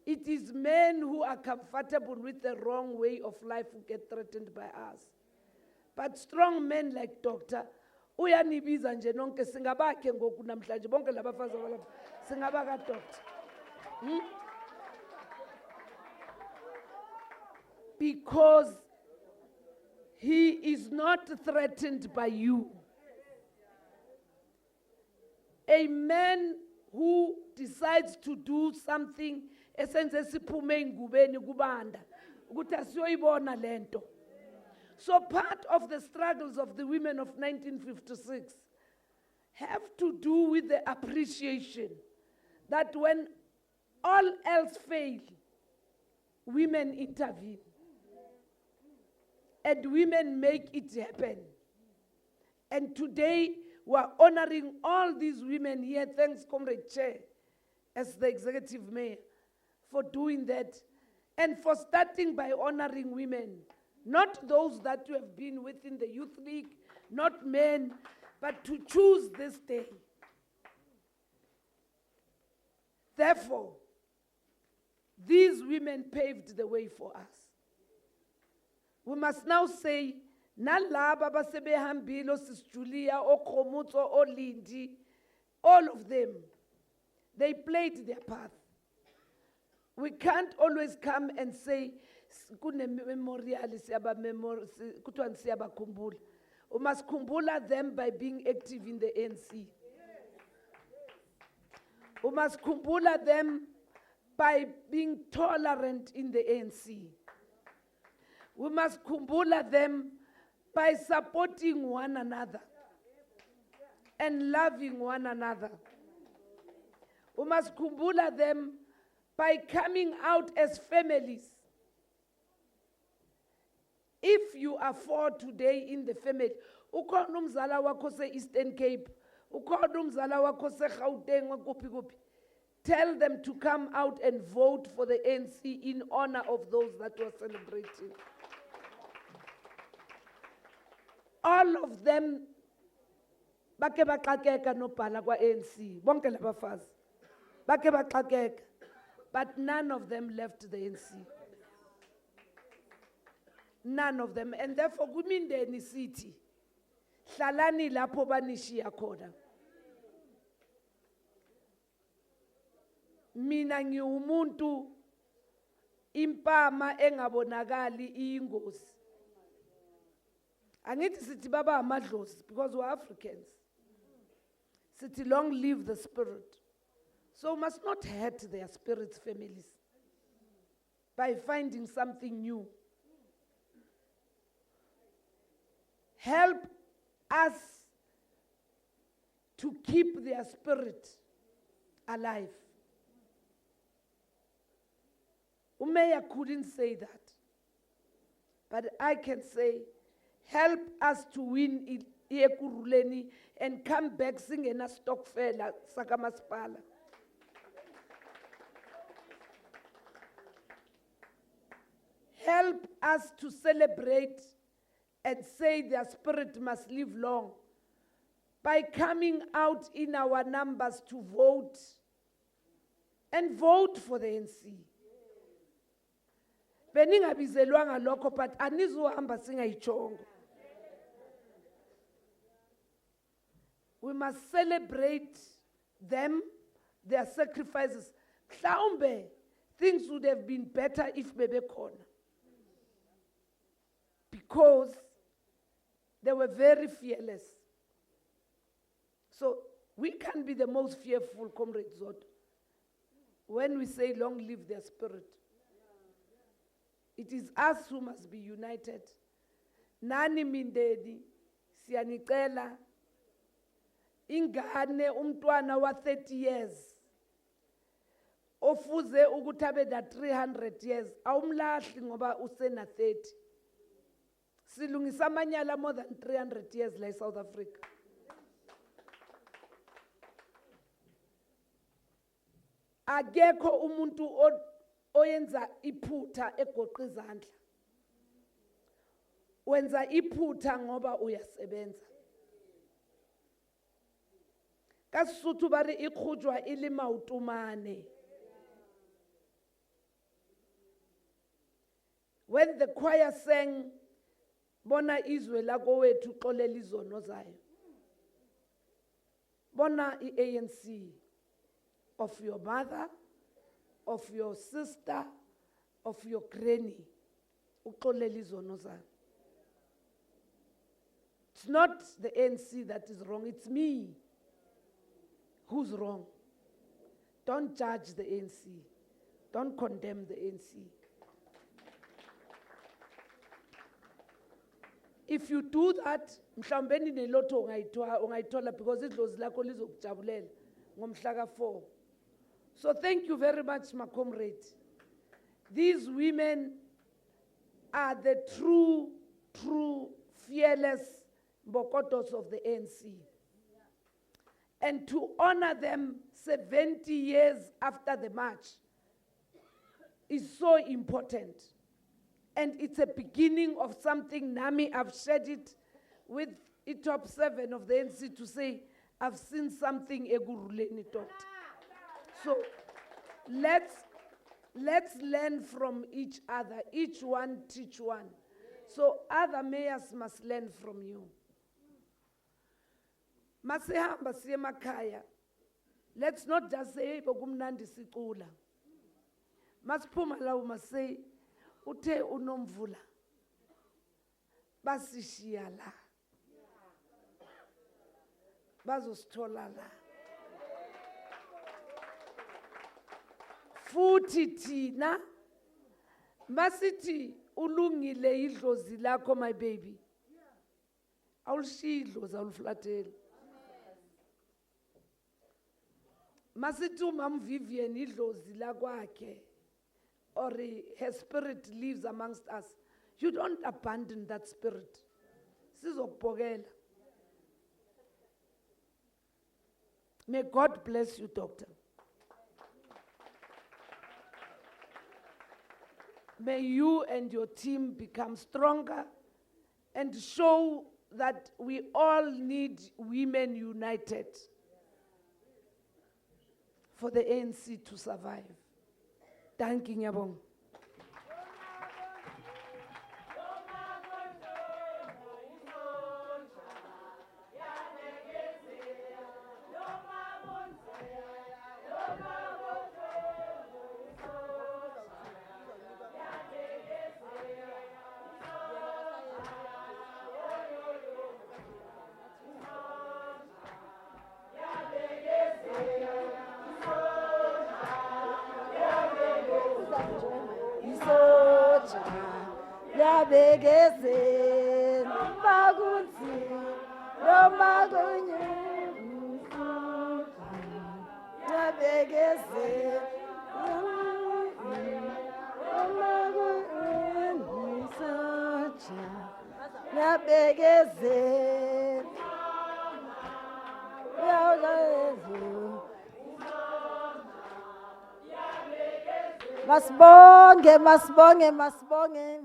It is men who are comfortable with the wrong way of life who get threatened by us. But strong men like Doctor, uyanibiza nje nonke singabakhe ngoku namhlanje bonke labafazi abalapha singabaka Doctor. Because he is not threatened by you. A man who decides to do something esenze siphume ingubeni kubanda ukuthi asiyoyibona lento. So part of the struggles of the women of 1956 have to do with the appreciation that when all else fail, women intervene. And women make it happen. And today, we're honoring all these women here. Thanks, Comrade Chair, as the executive mayor, for doing that. And for starting by honoring women. Not those that you have been within the Youth League, not men, but to choose this day. Therefore, these women paved the way for us. We must now say, nalaba basebehambile Sis Julia, Okhomutso, Olindi, all of them, they played their part. We can't always come and say, kune memorial kuthiwa siyabakhumbula. We must kumbula them by being active in the ANC. We must kumbula them by being tolerant in the ANC. We must kumbula them by supporting one another and loving one another. We must kumbula them by coming out as families. If you are four today in the family, ukhona umzala wakho se-Eastern Cape, ukhona umzala wakho se-Gauteng wakuphi kuphi, tell them to come out and vote for the ANC in honor of those that were celebrating. All of them bake baxakeka nobhala kwa-ANC bonke labafazi bake baxakeka, but none of them left the ANC. None of them. And therefore kumindeni sithi hlalani lapho banishiya khona. Mina ngiwumuntu impama engabonakali iyingozi. Angithi sithi baba amadlozi because we're Africans. Sithi long live the spirit. So we must not hurt their spirits, families, by finding something new. Help us to keep their spirit alive. Umeya couldn't say that, but I can say, help us to win Ekuruleni and come back singing a Stokfela Sakamaspala. Help us to celebrate and say their spirit must live long by coming out in our numbers to vote and vote for the ANC. Beningabizelwanga lokho, but anizuhamba singayitshongo. We must celebrate them, their sacrifices. Mhlawumbe, things would have been better if bebekhona. Because they were very fearless. So we can be the most fearful, Comrade Zod, when we say long live their spirit. It is us who must be united. Nani mindeni, siyanicela, ingane umntwana wa 30 years, ofuze ukuthabe da 300 years, awumlahli ngoba usena 30. Silungisa amanyala more than 300 years like South Africa. Akekho umuntu oyenza iphutha egoqa izandla. Wenza iphutha ngoba uyasebenza. KaSotho bari ikhujwa ile mautumane. When the choir sang, Bona izwe lako wethu xolela izono zayo. Bona i-ANC of your mother, of your sister, of your granny, uxolela izono zayo. It's not the ANC that is wrong, it's me who's wrong. Don't judge the ANC. Don't condemn the ANC. If you do that, mhlawumbe neloto ungayithola because idlozi lakho lizokujabulela ngomhla ka-4. So thank you very much, my comrade. These women are the true, fearless Mbokotos of the ANC. And to honor them 70 years after the march is so important. And it's a beginning of something. Nami, I've shared it with the top 7 of the ANC to say, I've seen something Eguruleni talked. So let's learn from each other. Each one teach one. So other mayors must learn from you. Masihamba siye emakhaya. Let's not just say, bokumnandi sicula. Masiphuma lawo masay, uthe unomvula basishiya la bazosithola la futhi thina masithi ulungile idlozi lakho my baby awulishiyi idlozi awuliflatheli masithi umam Vivian idlozi lakwakhe or her spirit lives amongst us, you don't abandon that spirit. Sizokubhokela. May God bless you, doctor. May you and your team become stronger and show that we all need women united for the ANC to survive. Thank you, Nyabong.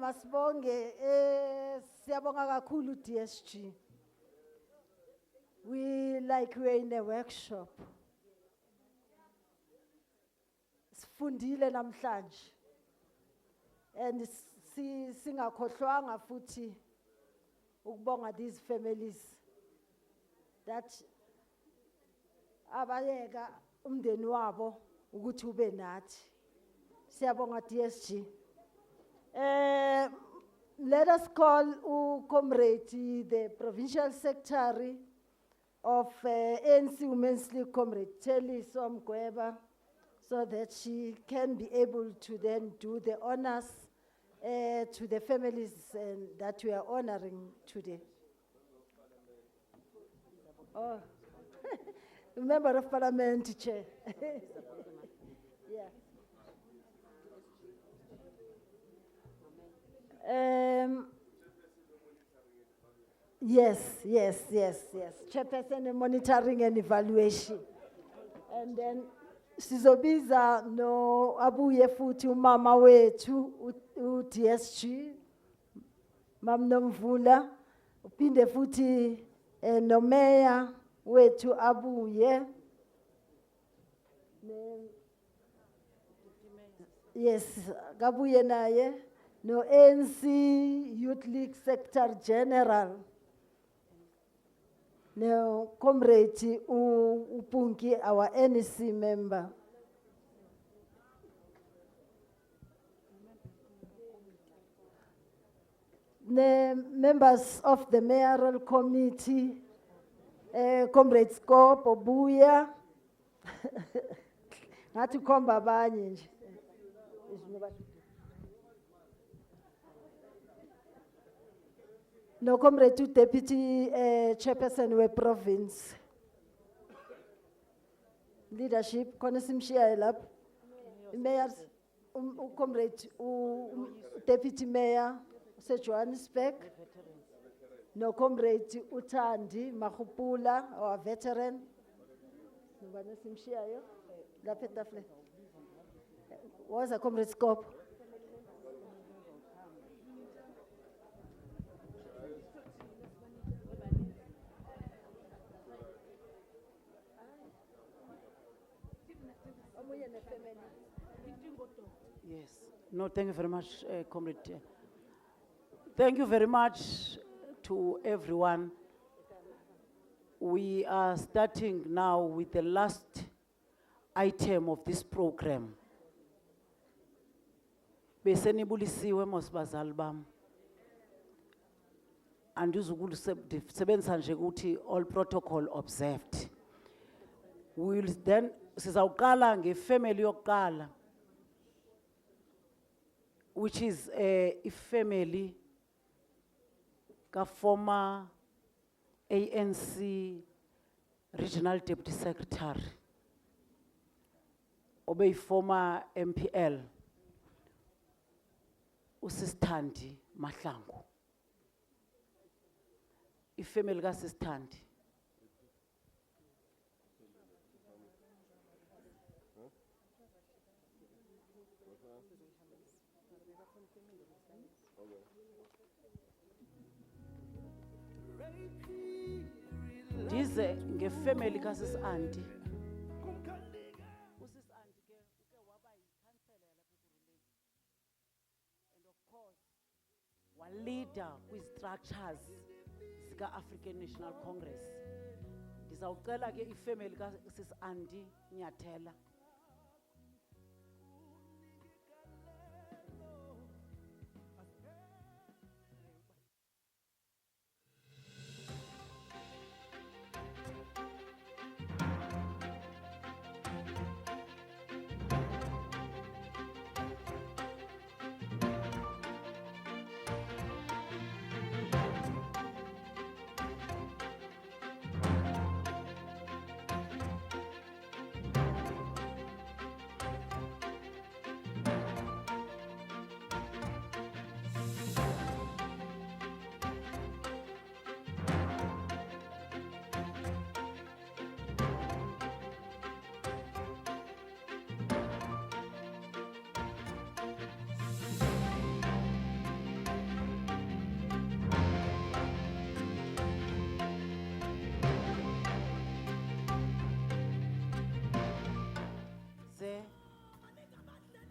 Masibonge. Siyabonga kakhulu DSG. We're in a workshop. Sifundile namhlanje. And singakhohlwanga futhi ukubonga these families that abayeka umndeni wabo ukuthi ube nathi. Siyabonga DSG. Let us call Comrade, the Provincial Secretary of ANC Women's League, Comrade Telly Somgweba, so that she can be able to then do the honors to the families that we are honoring today. Oh, Member of Parliament, Chair. Yeah. Yes. Chairperson monitoring and evaluation. And then sizobiza no abuye futhi umama wethu uDSG Mam Nomvula uphinde futhi no mayor wethu abuye. Yes, kabuye naye. No ANC Youth League Secretary General. No Comrade Upunki, our NEC member. The members of the mayoral committee, Comrade Scope Obuya. Ngati komba abanye nje. No, Comrade Deputy Chairperson we province. Leadership, Konesimshia Elab. Mayor, Comrade, Deputy Mayor, Johannesburg. No, Comrade Utandi, Mahupula, our veteran. Was a Comrade Scope. Yes. No, thank you very much, Comrade. Thank you very much to everyone. We are starting now with the last item of this program. Besenibulisiwe mosibazali bam. Andizukulusebenza nje ukuthi all protocol observed. We will then sizawuqala ngefamily yokuqala, which is a family ka former ANC Regional Deputy Secretary, obey former MPL, uSisthandi Mahlangu. Ifamily ka Sisthandi. Ndize ngefamily kaSisi Anti. Usisi Anti ke uke waba yikhansela yalapha eKuruleni. And of course, waleader kwi-structures zika-African National Congress. Ndizawucela ke ifamily kaSisi Anti Nyathela.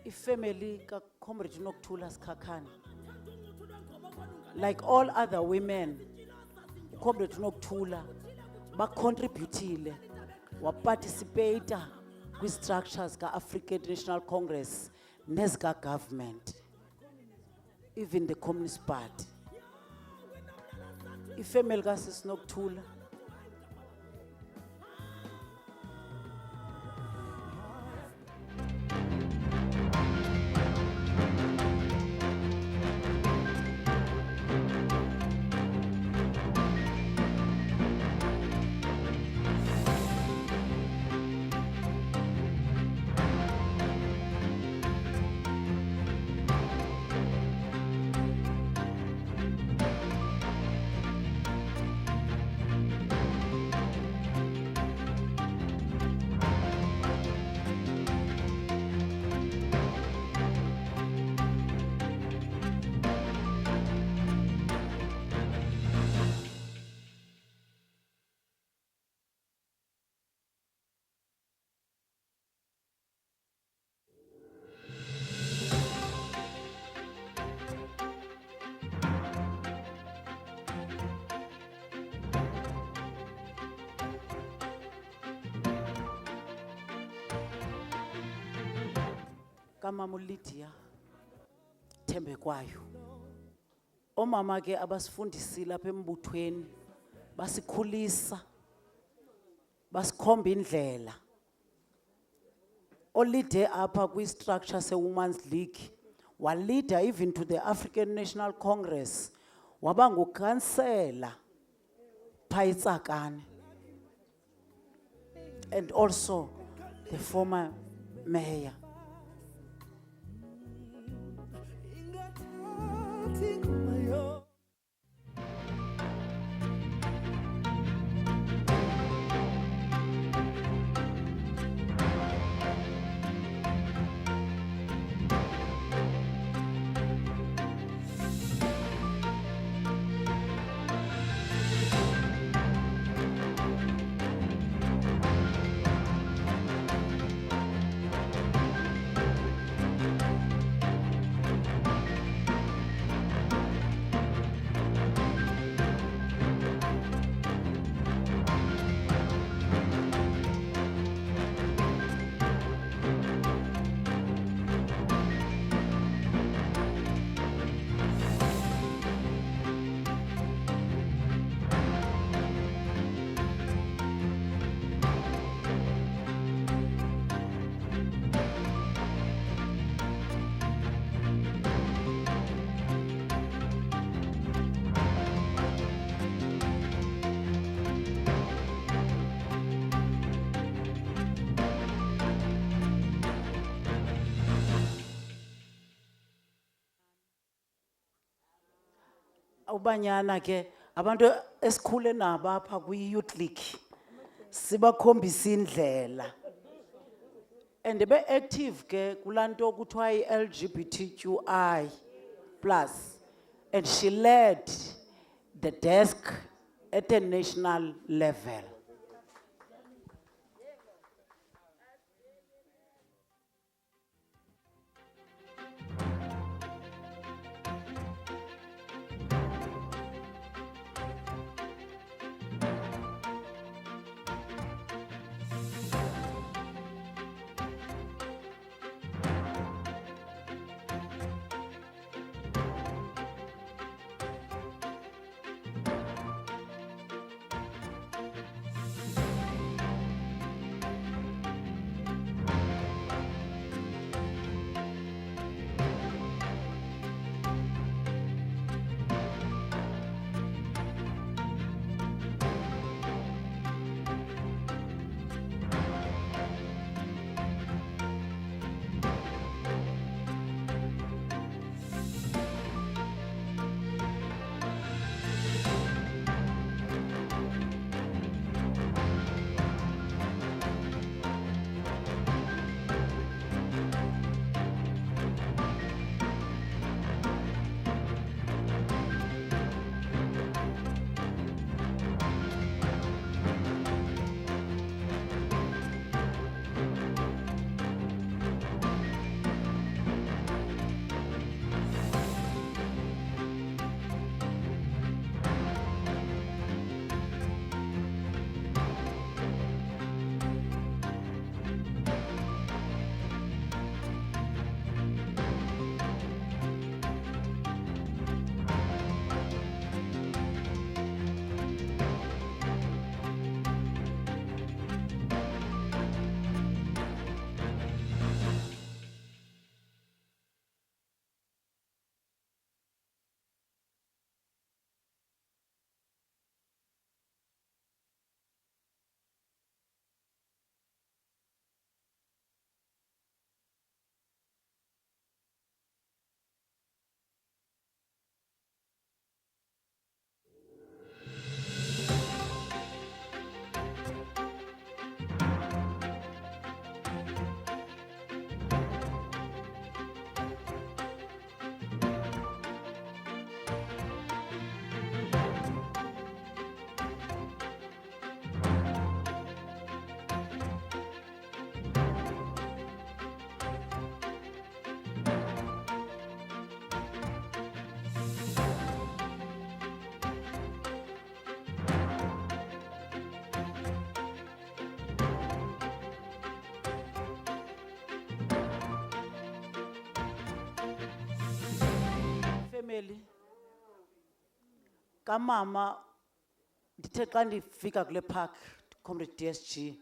Ifamily kaComrade Nokuthula Sikhakhane, like all other women, Comrade Nokuthula bacontributile waparticipate kwi-structures ka-African National Congress nezika-government, even the Communist Party. Ifamily kaSisi Nokuthula kaMama uLydia Thembekwayo. Omama ke abasifundisile apha embuthweni basikhulisa basikhomba indlela. Olide apha kwi-structure se-Women's League, waleader even to the African National Congress, waba ngukansela phaa eTsakane, and also the former mayor. Ubanyana ke abantu esikhule nabo apha kwi-Youth League sibakhombisa indlela, and be active ke kulanto kuthiwa i-LGBTQI plus, and she led the desk at a national level. Family, kamama, ndithe xa ndifika kule park, Comrade DSG,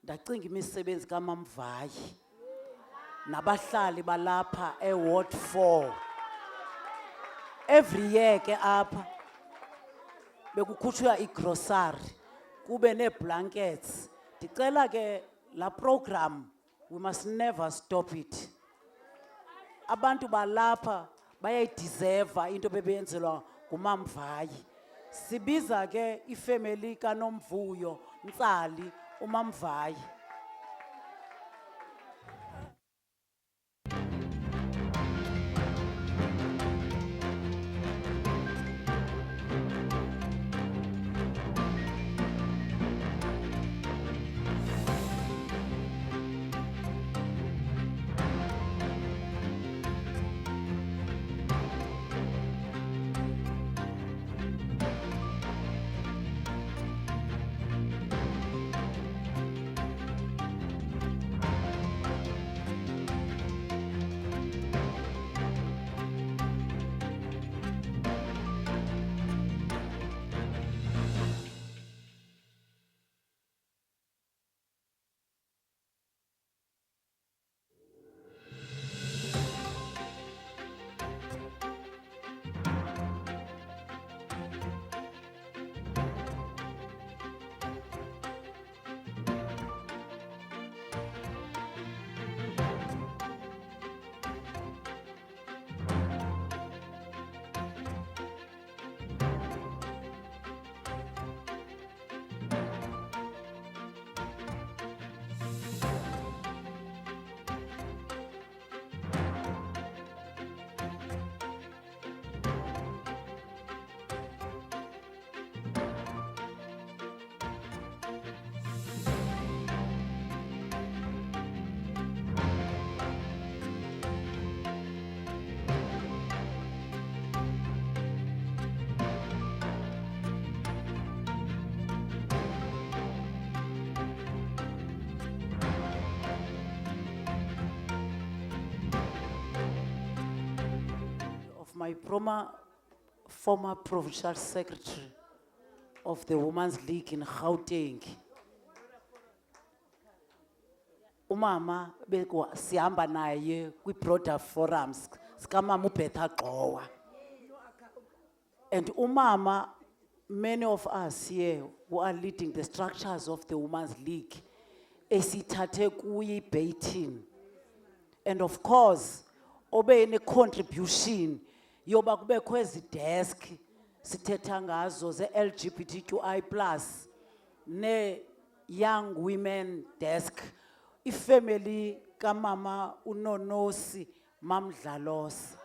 ndacinga imisebenzi kaMamvayi, nabahlali balapha Ward 4. Every year ke apha, bekukhutshwa igrocery, kube nee-blankets. Ndicela ke la program, we must never stop it. Abantu balapha bayayideserva into bebenzelwa nguMamvayi. Sibiza ke ifamily kaNomvuyo Ntsali uMamvayi. my former provincial secretary of the Women's League in Gauteng. Umama sihamba naye kwi-broader forums sikamama uBetha Gxowa. And umama, many of us here who are leading the structures of the Women's League, esithathe kuyi baiting. And of course, obeying a contribution, yoba kube kwezi desk, sithetha ngazo ze LGBTQI+, ne young women desk, ifamily kamama uNonosi Mamdlalosi.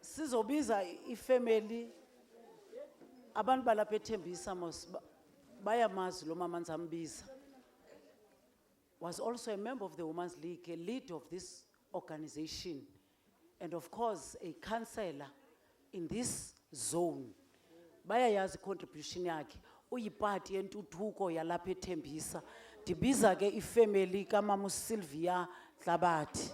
Sizobiza ifamily abantu balapha eThembisa mos bayamazi lo mama Nzambiza was also a member of the Women's League, a leader of this organization, and of course a councillor in this zone. Bayayazi contribution yakhe uyipati yentuthuko yalapha eThembisa. Dibiza ke ifamily kamama Sylvia Hlabathi.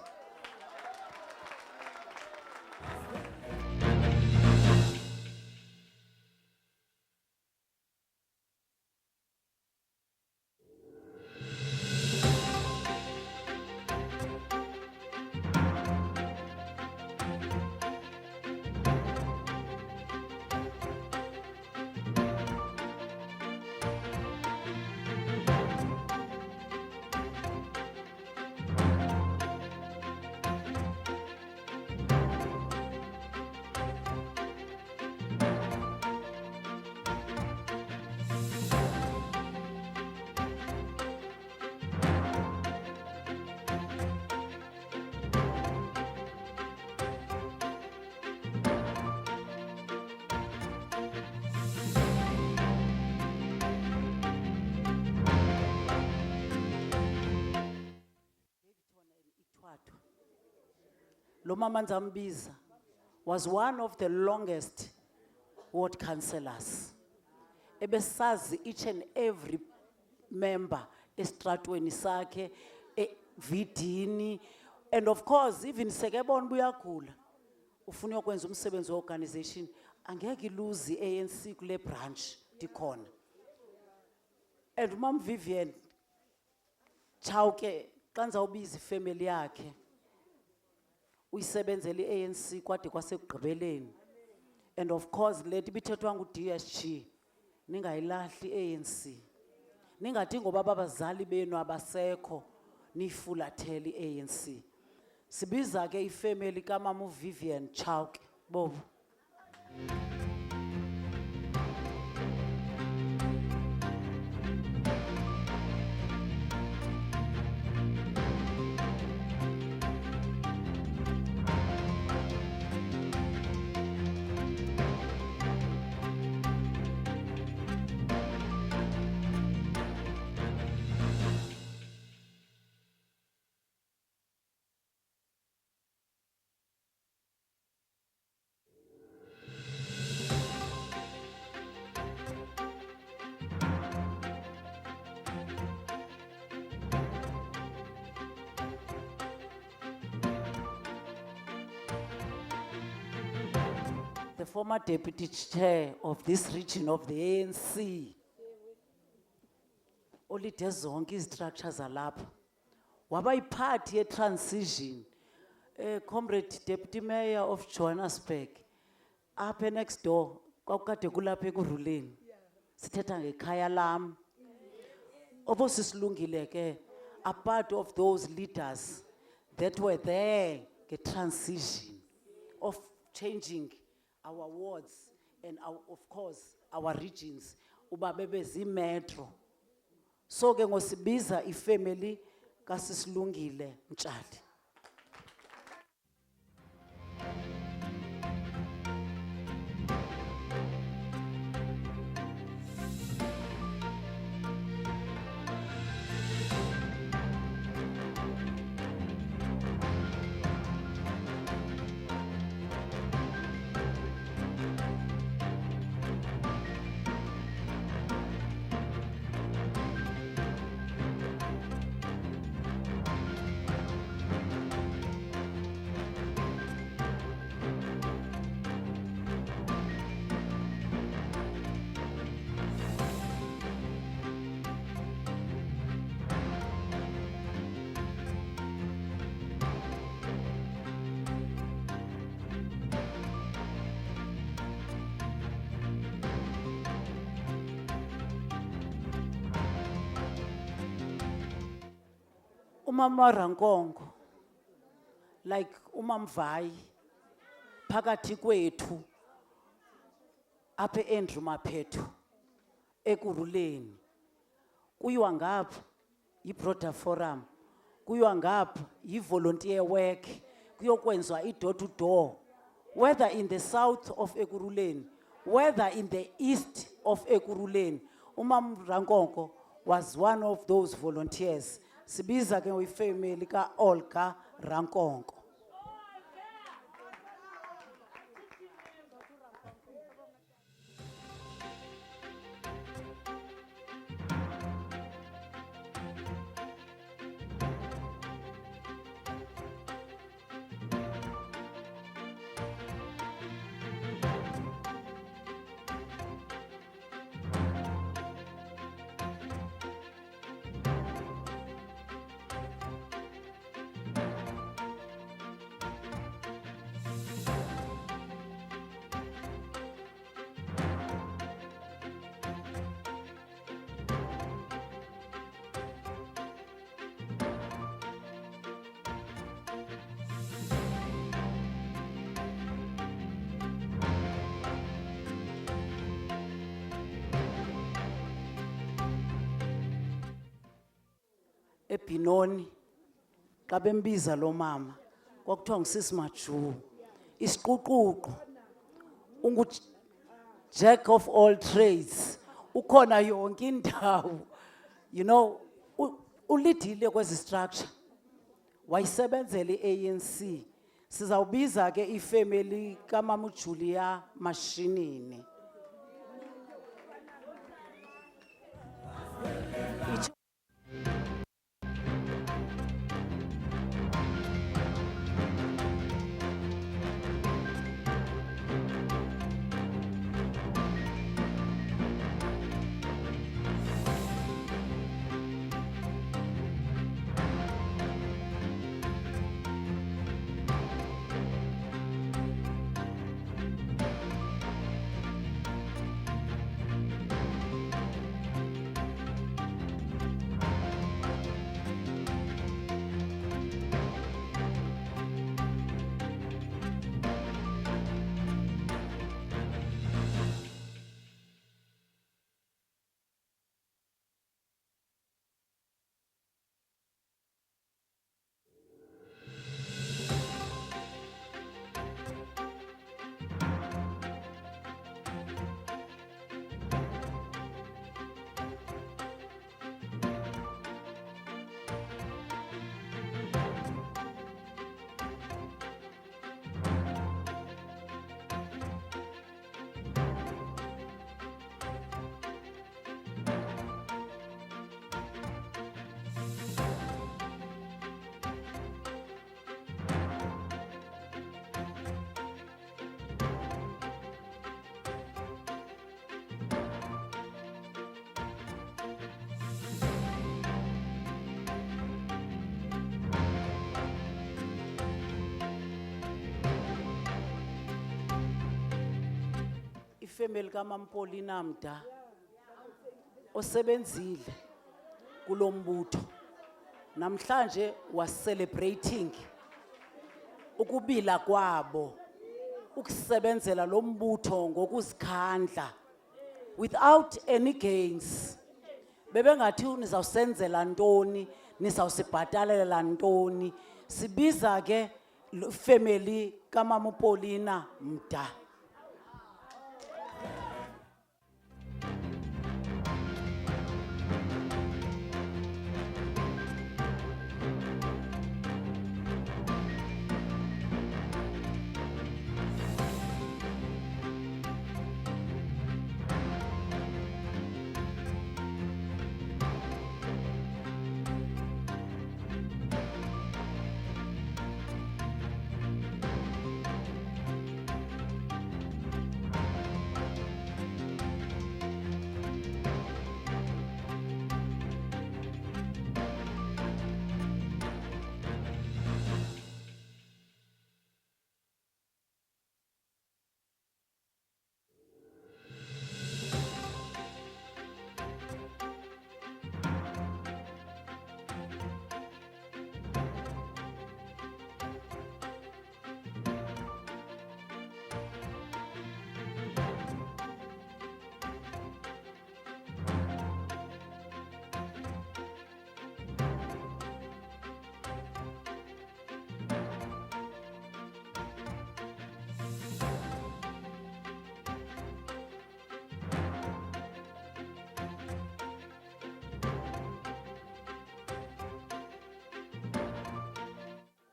Lo mama Nzambiza was one of the longest ward councillors. Ebesazi each and every member estratweni sakhe, vidini, and of course even sekebona buyagula ufuna ukwenza umsebenzi weorganization angeke lose ANC kule branch dikhona. And Mom Vivian Chauke kanza ubizi family yakhe uyisebenzele iANC kwade kwasekugqibeleni. And of course lethi bithethwa nguDSG ningayilahli iANC. Ningathi ngoba abazali benu abasekho nifulatheli iANC. Sibiza ke ifamily kaMama Vivian Chauke bobo. The former deputy chair of this region of the ANC. Olide zonke istructures alapha. Waba iphathi ye-transition. Comrade Deputy Mayor of Johannesburg. Apha next door, kwakukade kulapha ekuruleni. Sithetha ngekhaya lam. Obosisilungile ke, are part of those leaders that were there, the transition of changing our wards and of course our regions. Uba bebezi metro. So ke ngosibiza ifamily kaSisilungile Mtshali. Umama Rankongo, like umamvai, phakathi kwethu, aphe Andrew Maphethu, ekuruleni. Kuyiwa ngapha, yi-Broader Forum, kuyiwa ngapha, yi-volunteer work, kuyokwenzwa i-door to door, whether in the south of Ekurhuleni, whether in the east of Ekurhuleni. Umam Rankongo was one of those volunteers. Sibiza ke uyifamily ka Olga Rankongo. Ebinoni xa bembiza lo mama kwakuthiwa ngusisi Maju isiquququ ungu jack of all trades ukhona yonke indawo, you know, ulidile kwezi structure wayisebenzela iANC. Sizawubiza ke ifamily kaMama Julia Mashinini. ifamily kaMampolina Mda osebenzile kulombutho namhlanje was celebrating ukubila kwabo ukusebenzela lombutho ngokuzikhandla without any gains. Bebengathi nizawusenzela ntoni, nizawusibhatalela ntoni. Sibiza ke family kaMampolina Mda.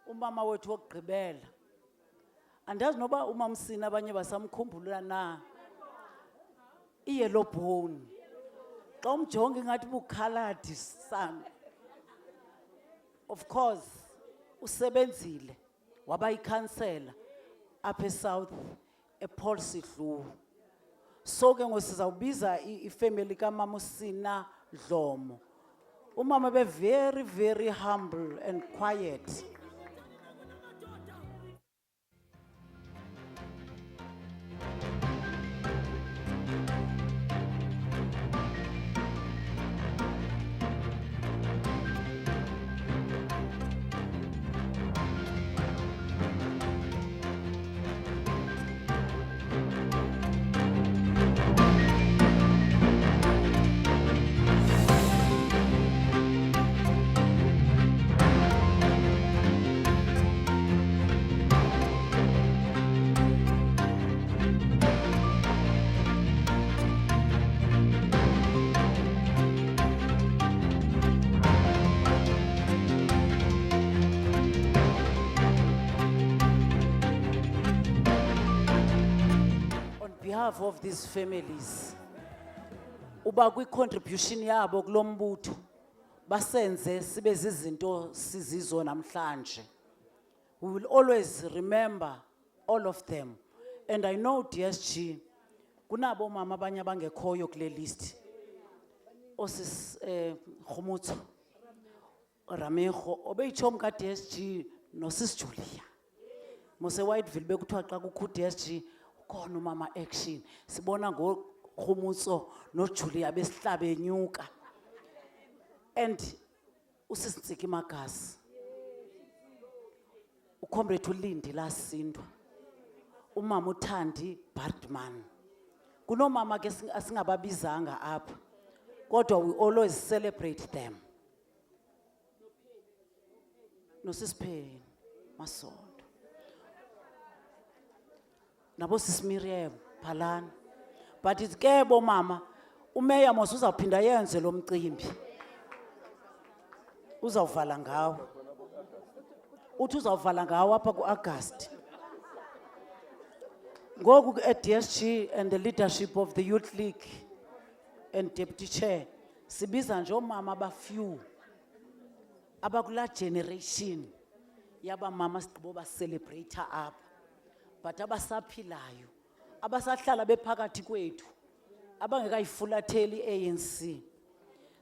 Umama wethu wokugqibela andazi noba uMamsina abanye basamkhumbula na iyellow bone xa umjonga ingathi bukhaladi sana. Of course usebenzile waba ikhansela apha eSouth ePaul Sidlu. So ke ngosizawubiza ifamily kaMamusina Dlomo. Umama be very humble and quiet. Behalf of these families uba kwi-contribution yabo kulombutho basenze sibe zizinto sizizo namhlanje. We will always remember all of them, and I know DSG kunabo mama abanye abangekhoyo kule list. Osis Khomotso Ramego obeyithom ka DSG nosis Julia Mose Whiteville bekuthiwa xa kukho DSG khona umama action sibona ngoKhomotso noJulia besihlabe enyuka and usisintsiki Magasi uComrade uLindi Lasindwa umama uThandi Bartman kunomama ke asingababizanga apha kodwa we always celebrate them. Nosisipheni Masondo nabo sisMiriam Phalana but it's ke bo mama umeya mos uzawuphinda yenze lo mcimbi uzawuvala ngawo uthi uzawuvala ngawo apha kuAugust. Ngoku at DSG and the leadership of the Youth League and Deputy Chair sibiza nje omama abafew abakula generation yaba mama sigqibo ba celebrate apha but abasaphilayo abasahlala bephakathi kwethu abangekayifulatheli ANC.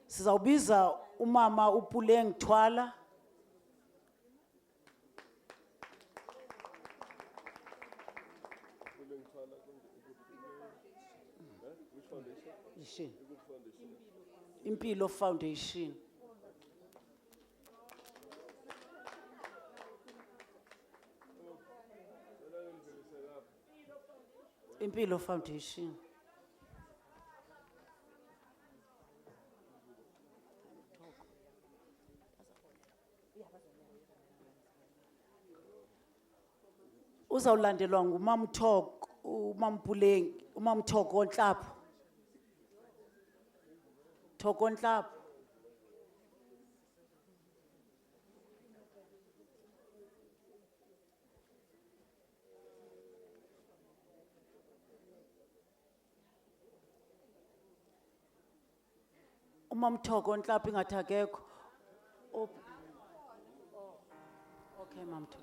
Sizawubiza umama uPuleng Thwala Which foundation? Foundation. Good foundation. Impilo Foundation. Impilo Foundation. Uzawulandelwa ngumam Thoko, umam Puleng, umam Thoko Nhlapho. Thoko Nhlapho. Umam Thoko Nhlapho ingathi akekho. Okay, Mam Thoko.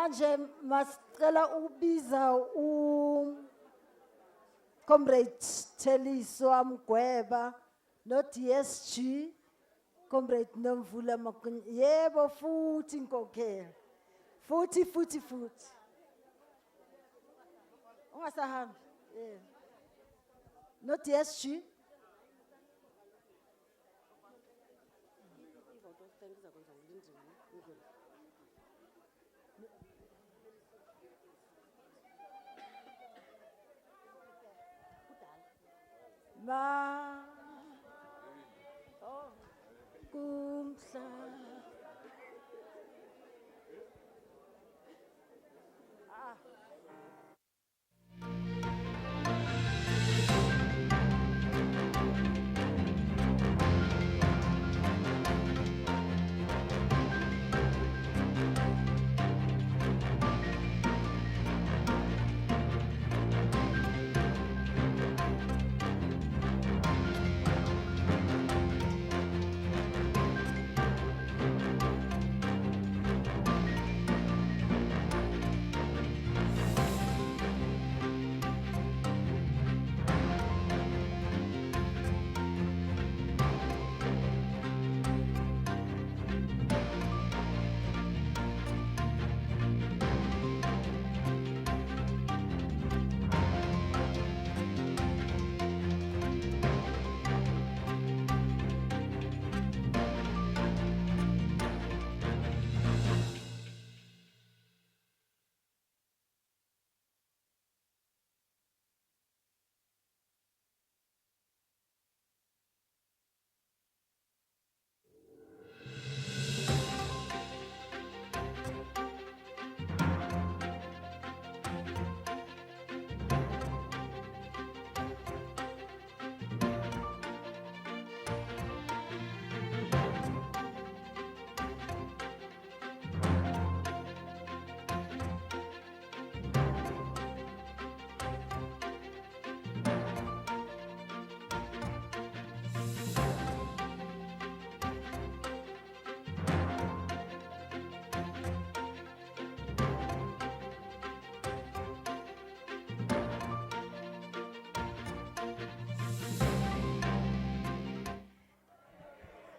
Manje masicela ukubiza Comrade Theliso Amgweba no DSG Comrade Nomvula Makunya. Yebo futhi inkokhela. Futhi. Ungasahambi. Yeah. No DSG. Ma kumhla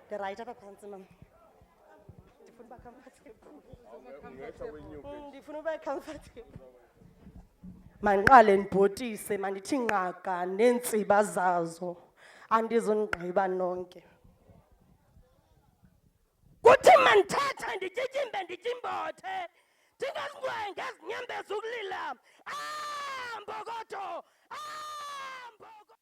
The right apha phantsi mama. Ndifuna uba comfortable. Mandiqale ndibhotise mandithi nqaka neentsiba zazo andizonigqiba nonke. Kuthi mandithatha ndityityimbe ndityimbothe ndingazingwenge ezinyembezi ukulila. Mbokodo! Mbokodo!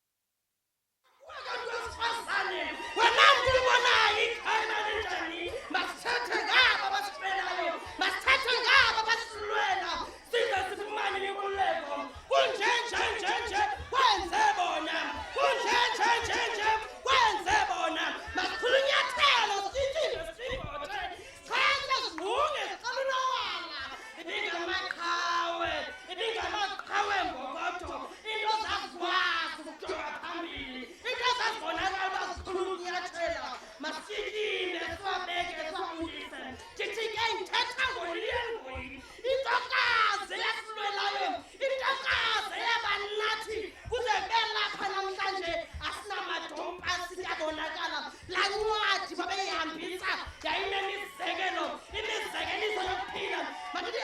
Wena ndilibonayo ikhaya linjani masithethe ngabo basifelayo masithethe ngabo basilwela size sifumane inkululeko kunje kwenze bona kunje kwenze bona masikhulunyathelo sithi sibothe senze sivunge siqalulwana ibingamaqhawe Mbokodo into zakwazi ukujonga phambili into zazibonakala uba zikhulunyathela masikile siwabeke siwabuyise ndithi ke ndithetha ngoliyengoyini intokazi eyasilwelayo intokazi eyabanathi kuze kube lapha namhlanje asinamadumpa siyabonakala laa ncwadi babeyihambisa yayinemizekelo imizekeliso yokuphila mandithi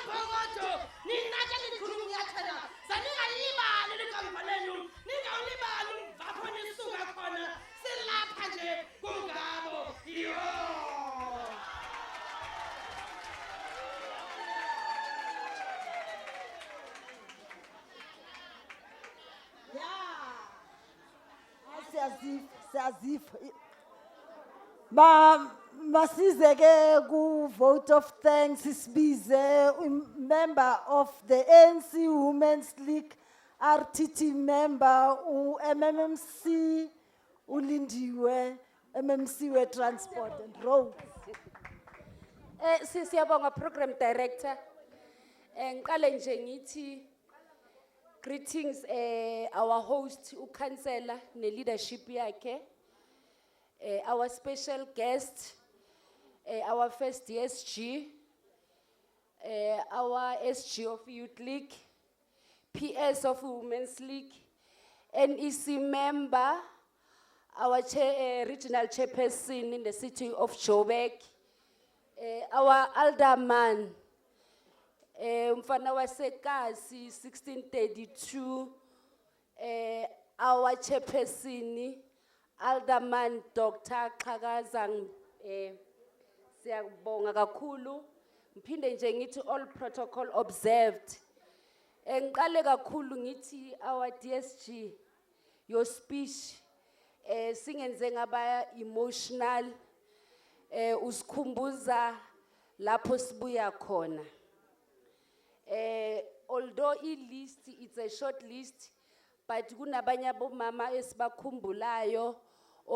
Mbokodo nina ke nikhulunyathela zaningayibali likamva lenu ningawulibali umvapho nisuka khona silapha nje kungabo yo. Siyaziva. Masize ke ku vote of thanks sibize member of the ANC Women's League RTT member MMC ulindiwe MMC we transport and roads. Siyabonga program director. Ngiqale nje ngithi greetings our host ukansela ne leadership yakhe. Our special guest our first DSG, our SG of Youth League, PS of Women's League, NEC member, our regional chairperson in the city of Joburg, our alderman, Mfana waseKasi 1632, our chairperson, alderman Dr. Kagazang, siyabonga kakhulu, mphinde nje ngithi all protocol observed. Ngiqale kakhulu ngithi our DSG, your speech, singenze ngaba emotional, usikhumbuza lapho sibuya khona. Although list, it's a short list, but kunabanye abomama esibakhumbulayo,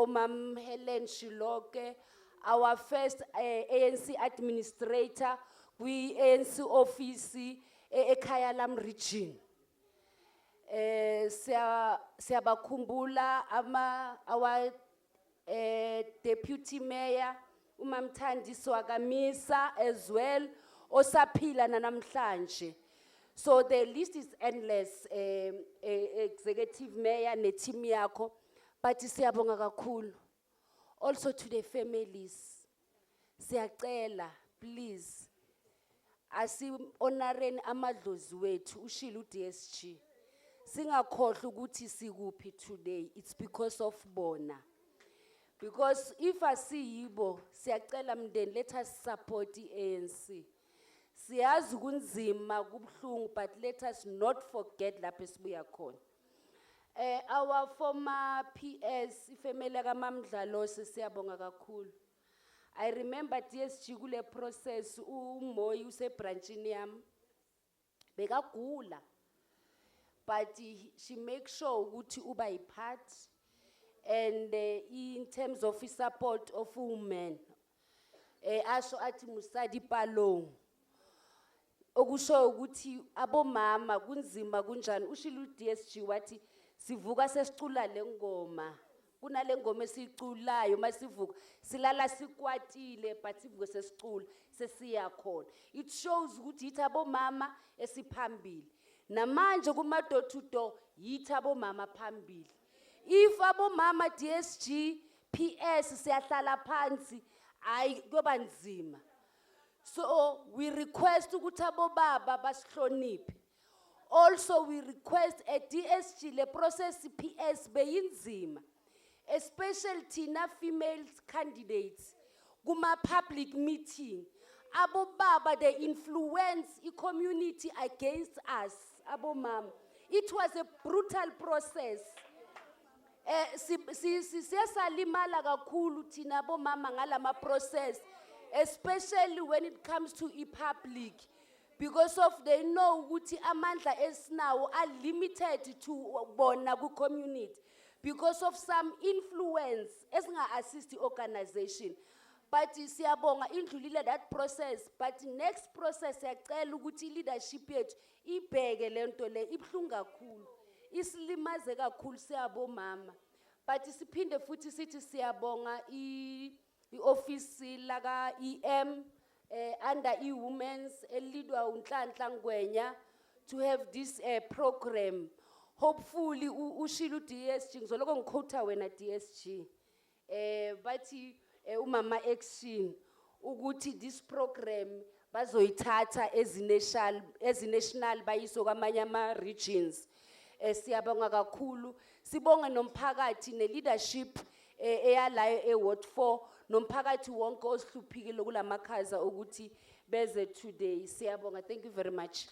Mam Helen Shiloke, our first ANC administrator, we ANC office, eKhayalam region. Siyabakumbula our deputy mayor, Umamthandi Swagamisa as well, osaphila nanamhlanje. So the list is endless, executive mayor ne team yakho, but siyabonga kakhulu. Also to the families, siyacela, please, asi-honoreni amadlozi wethu, ushilo DSG. Singakhohlwa ukuthi sikuphi today, it's because of bona. Because if asiyibo, siyacela mndeni, let us support ANC. Siyazi kunzima kubuhlungu, but let us not forget lapho esibuya khona. Our former PS, ifamily kaMamdlalose, siyabonga kakhulu. I remember DSG kule process, uMoyi usebranchini yami, bekagula. But she makes sure ukuthi uba ipart, and in terms of support of women, asho athi Musadi Palong. Okusho ukuthi abomama kunzima kunjani, ushilo DSG wathi sivuka sesicula lengoma. Kuna lengoma esiculayo masivuka silala sikwatile but sivuka sesicula sesiya khona. It shows ukuthi yithi abomama esiphambili. Namanje kuma door to door yithi abomama phambili. If abomama DSG PS siyahlala phansi ayi kuba nzima. So we request ukuthi abobaba basihloniphe. Also we request a DSG le process PS beyinzima, especially tina female candidates kuma public meeting. Abobaba they influence the community against us, abomama. It was a brutal process. Siyasalimala kakhulu tina abomama ngalama process, especially when it comes to public, because of they know ukuthi amandla esinawo are limited to bona ku community because of some influence esinga assist the organization. But siyabonga indlulile that process, but next process siyacela ukuthi leadership yethu ibheke lento le ibhlungu kakhulu, isilimaze kakhulu siyabomama. But siphinde futhi sithi siyabonga i-office laka EM under women's leadwa uNhlanhla Ngwenya to have this program. Hopefully ushilo DSG ngizoloko ngiquota wena DSG bathi umama action ukuthi this program bazoyithatha ezinational bayiso kwamanye ama regions. Siyabonga kakhulu, sibonge nomphakathi ne leadership eyalayo eWard 4 nomphakathi wonke osihluphikile kulamakhaza ukuthi beze today. Siyabonga, thank you very much.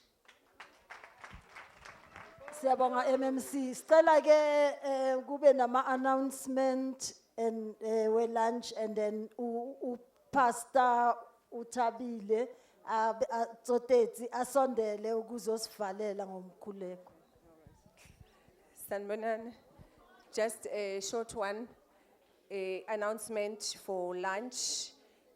Siyabonga MMC. Sicela ke kube nama announcement and we lunch, and then Pastor uThabile Tsotetsi asondele ukuzosivalela ngomkhuleko. Sanibonani, just a short one, announcement for lunch.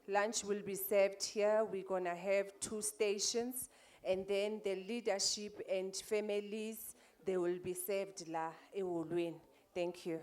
Lunch will be served here. We're gonna have 2 stations, and then the leadership and families, they will be served la eholweni. Thank you.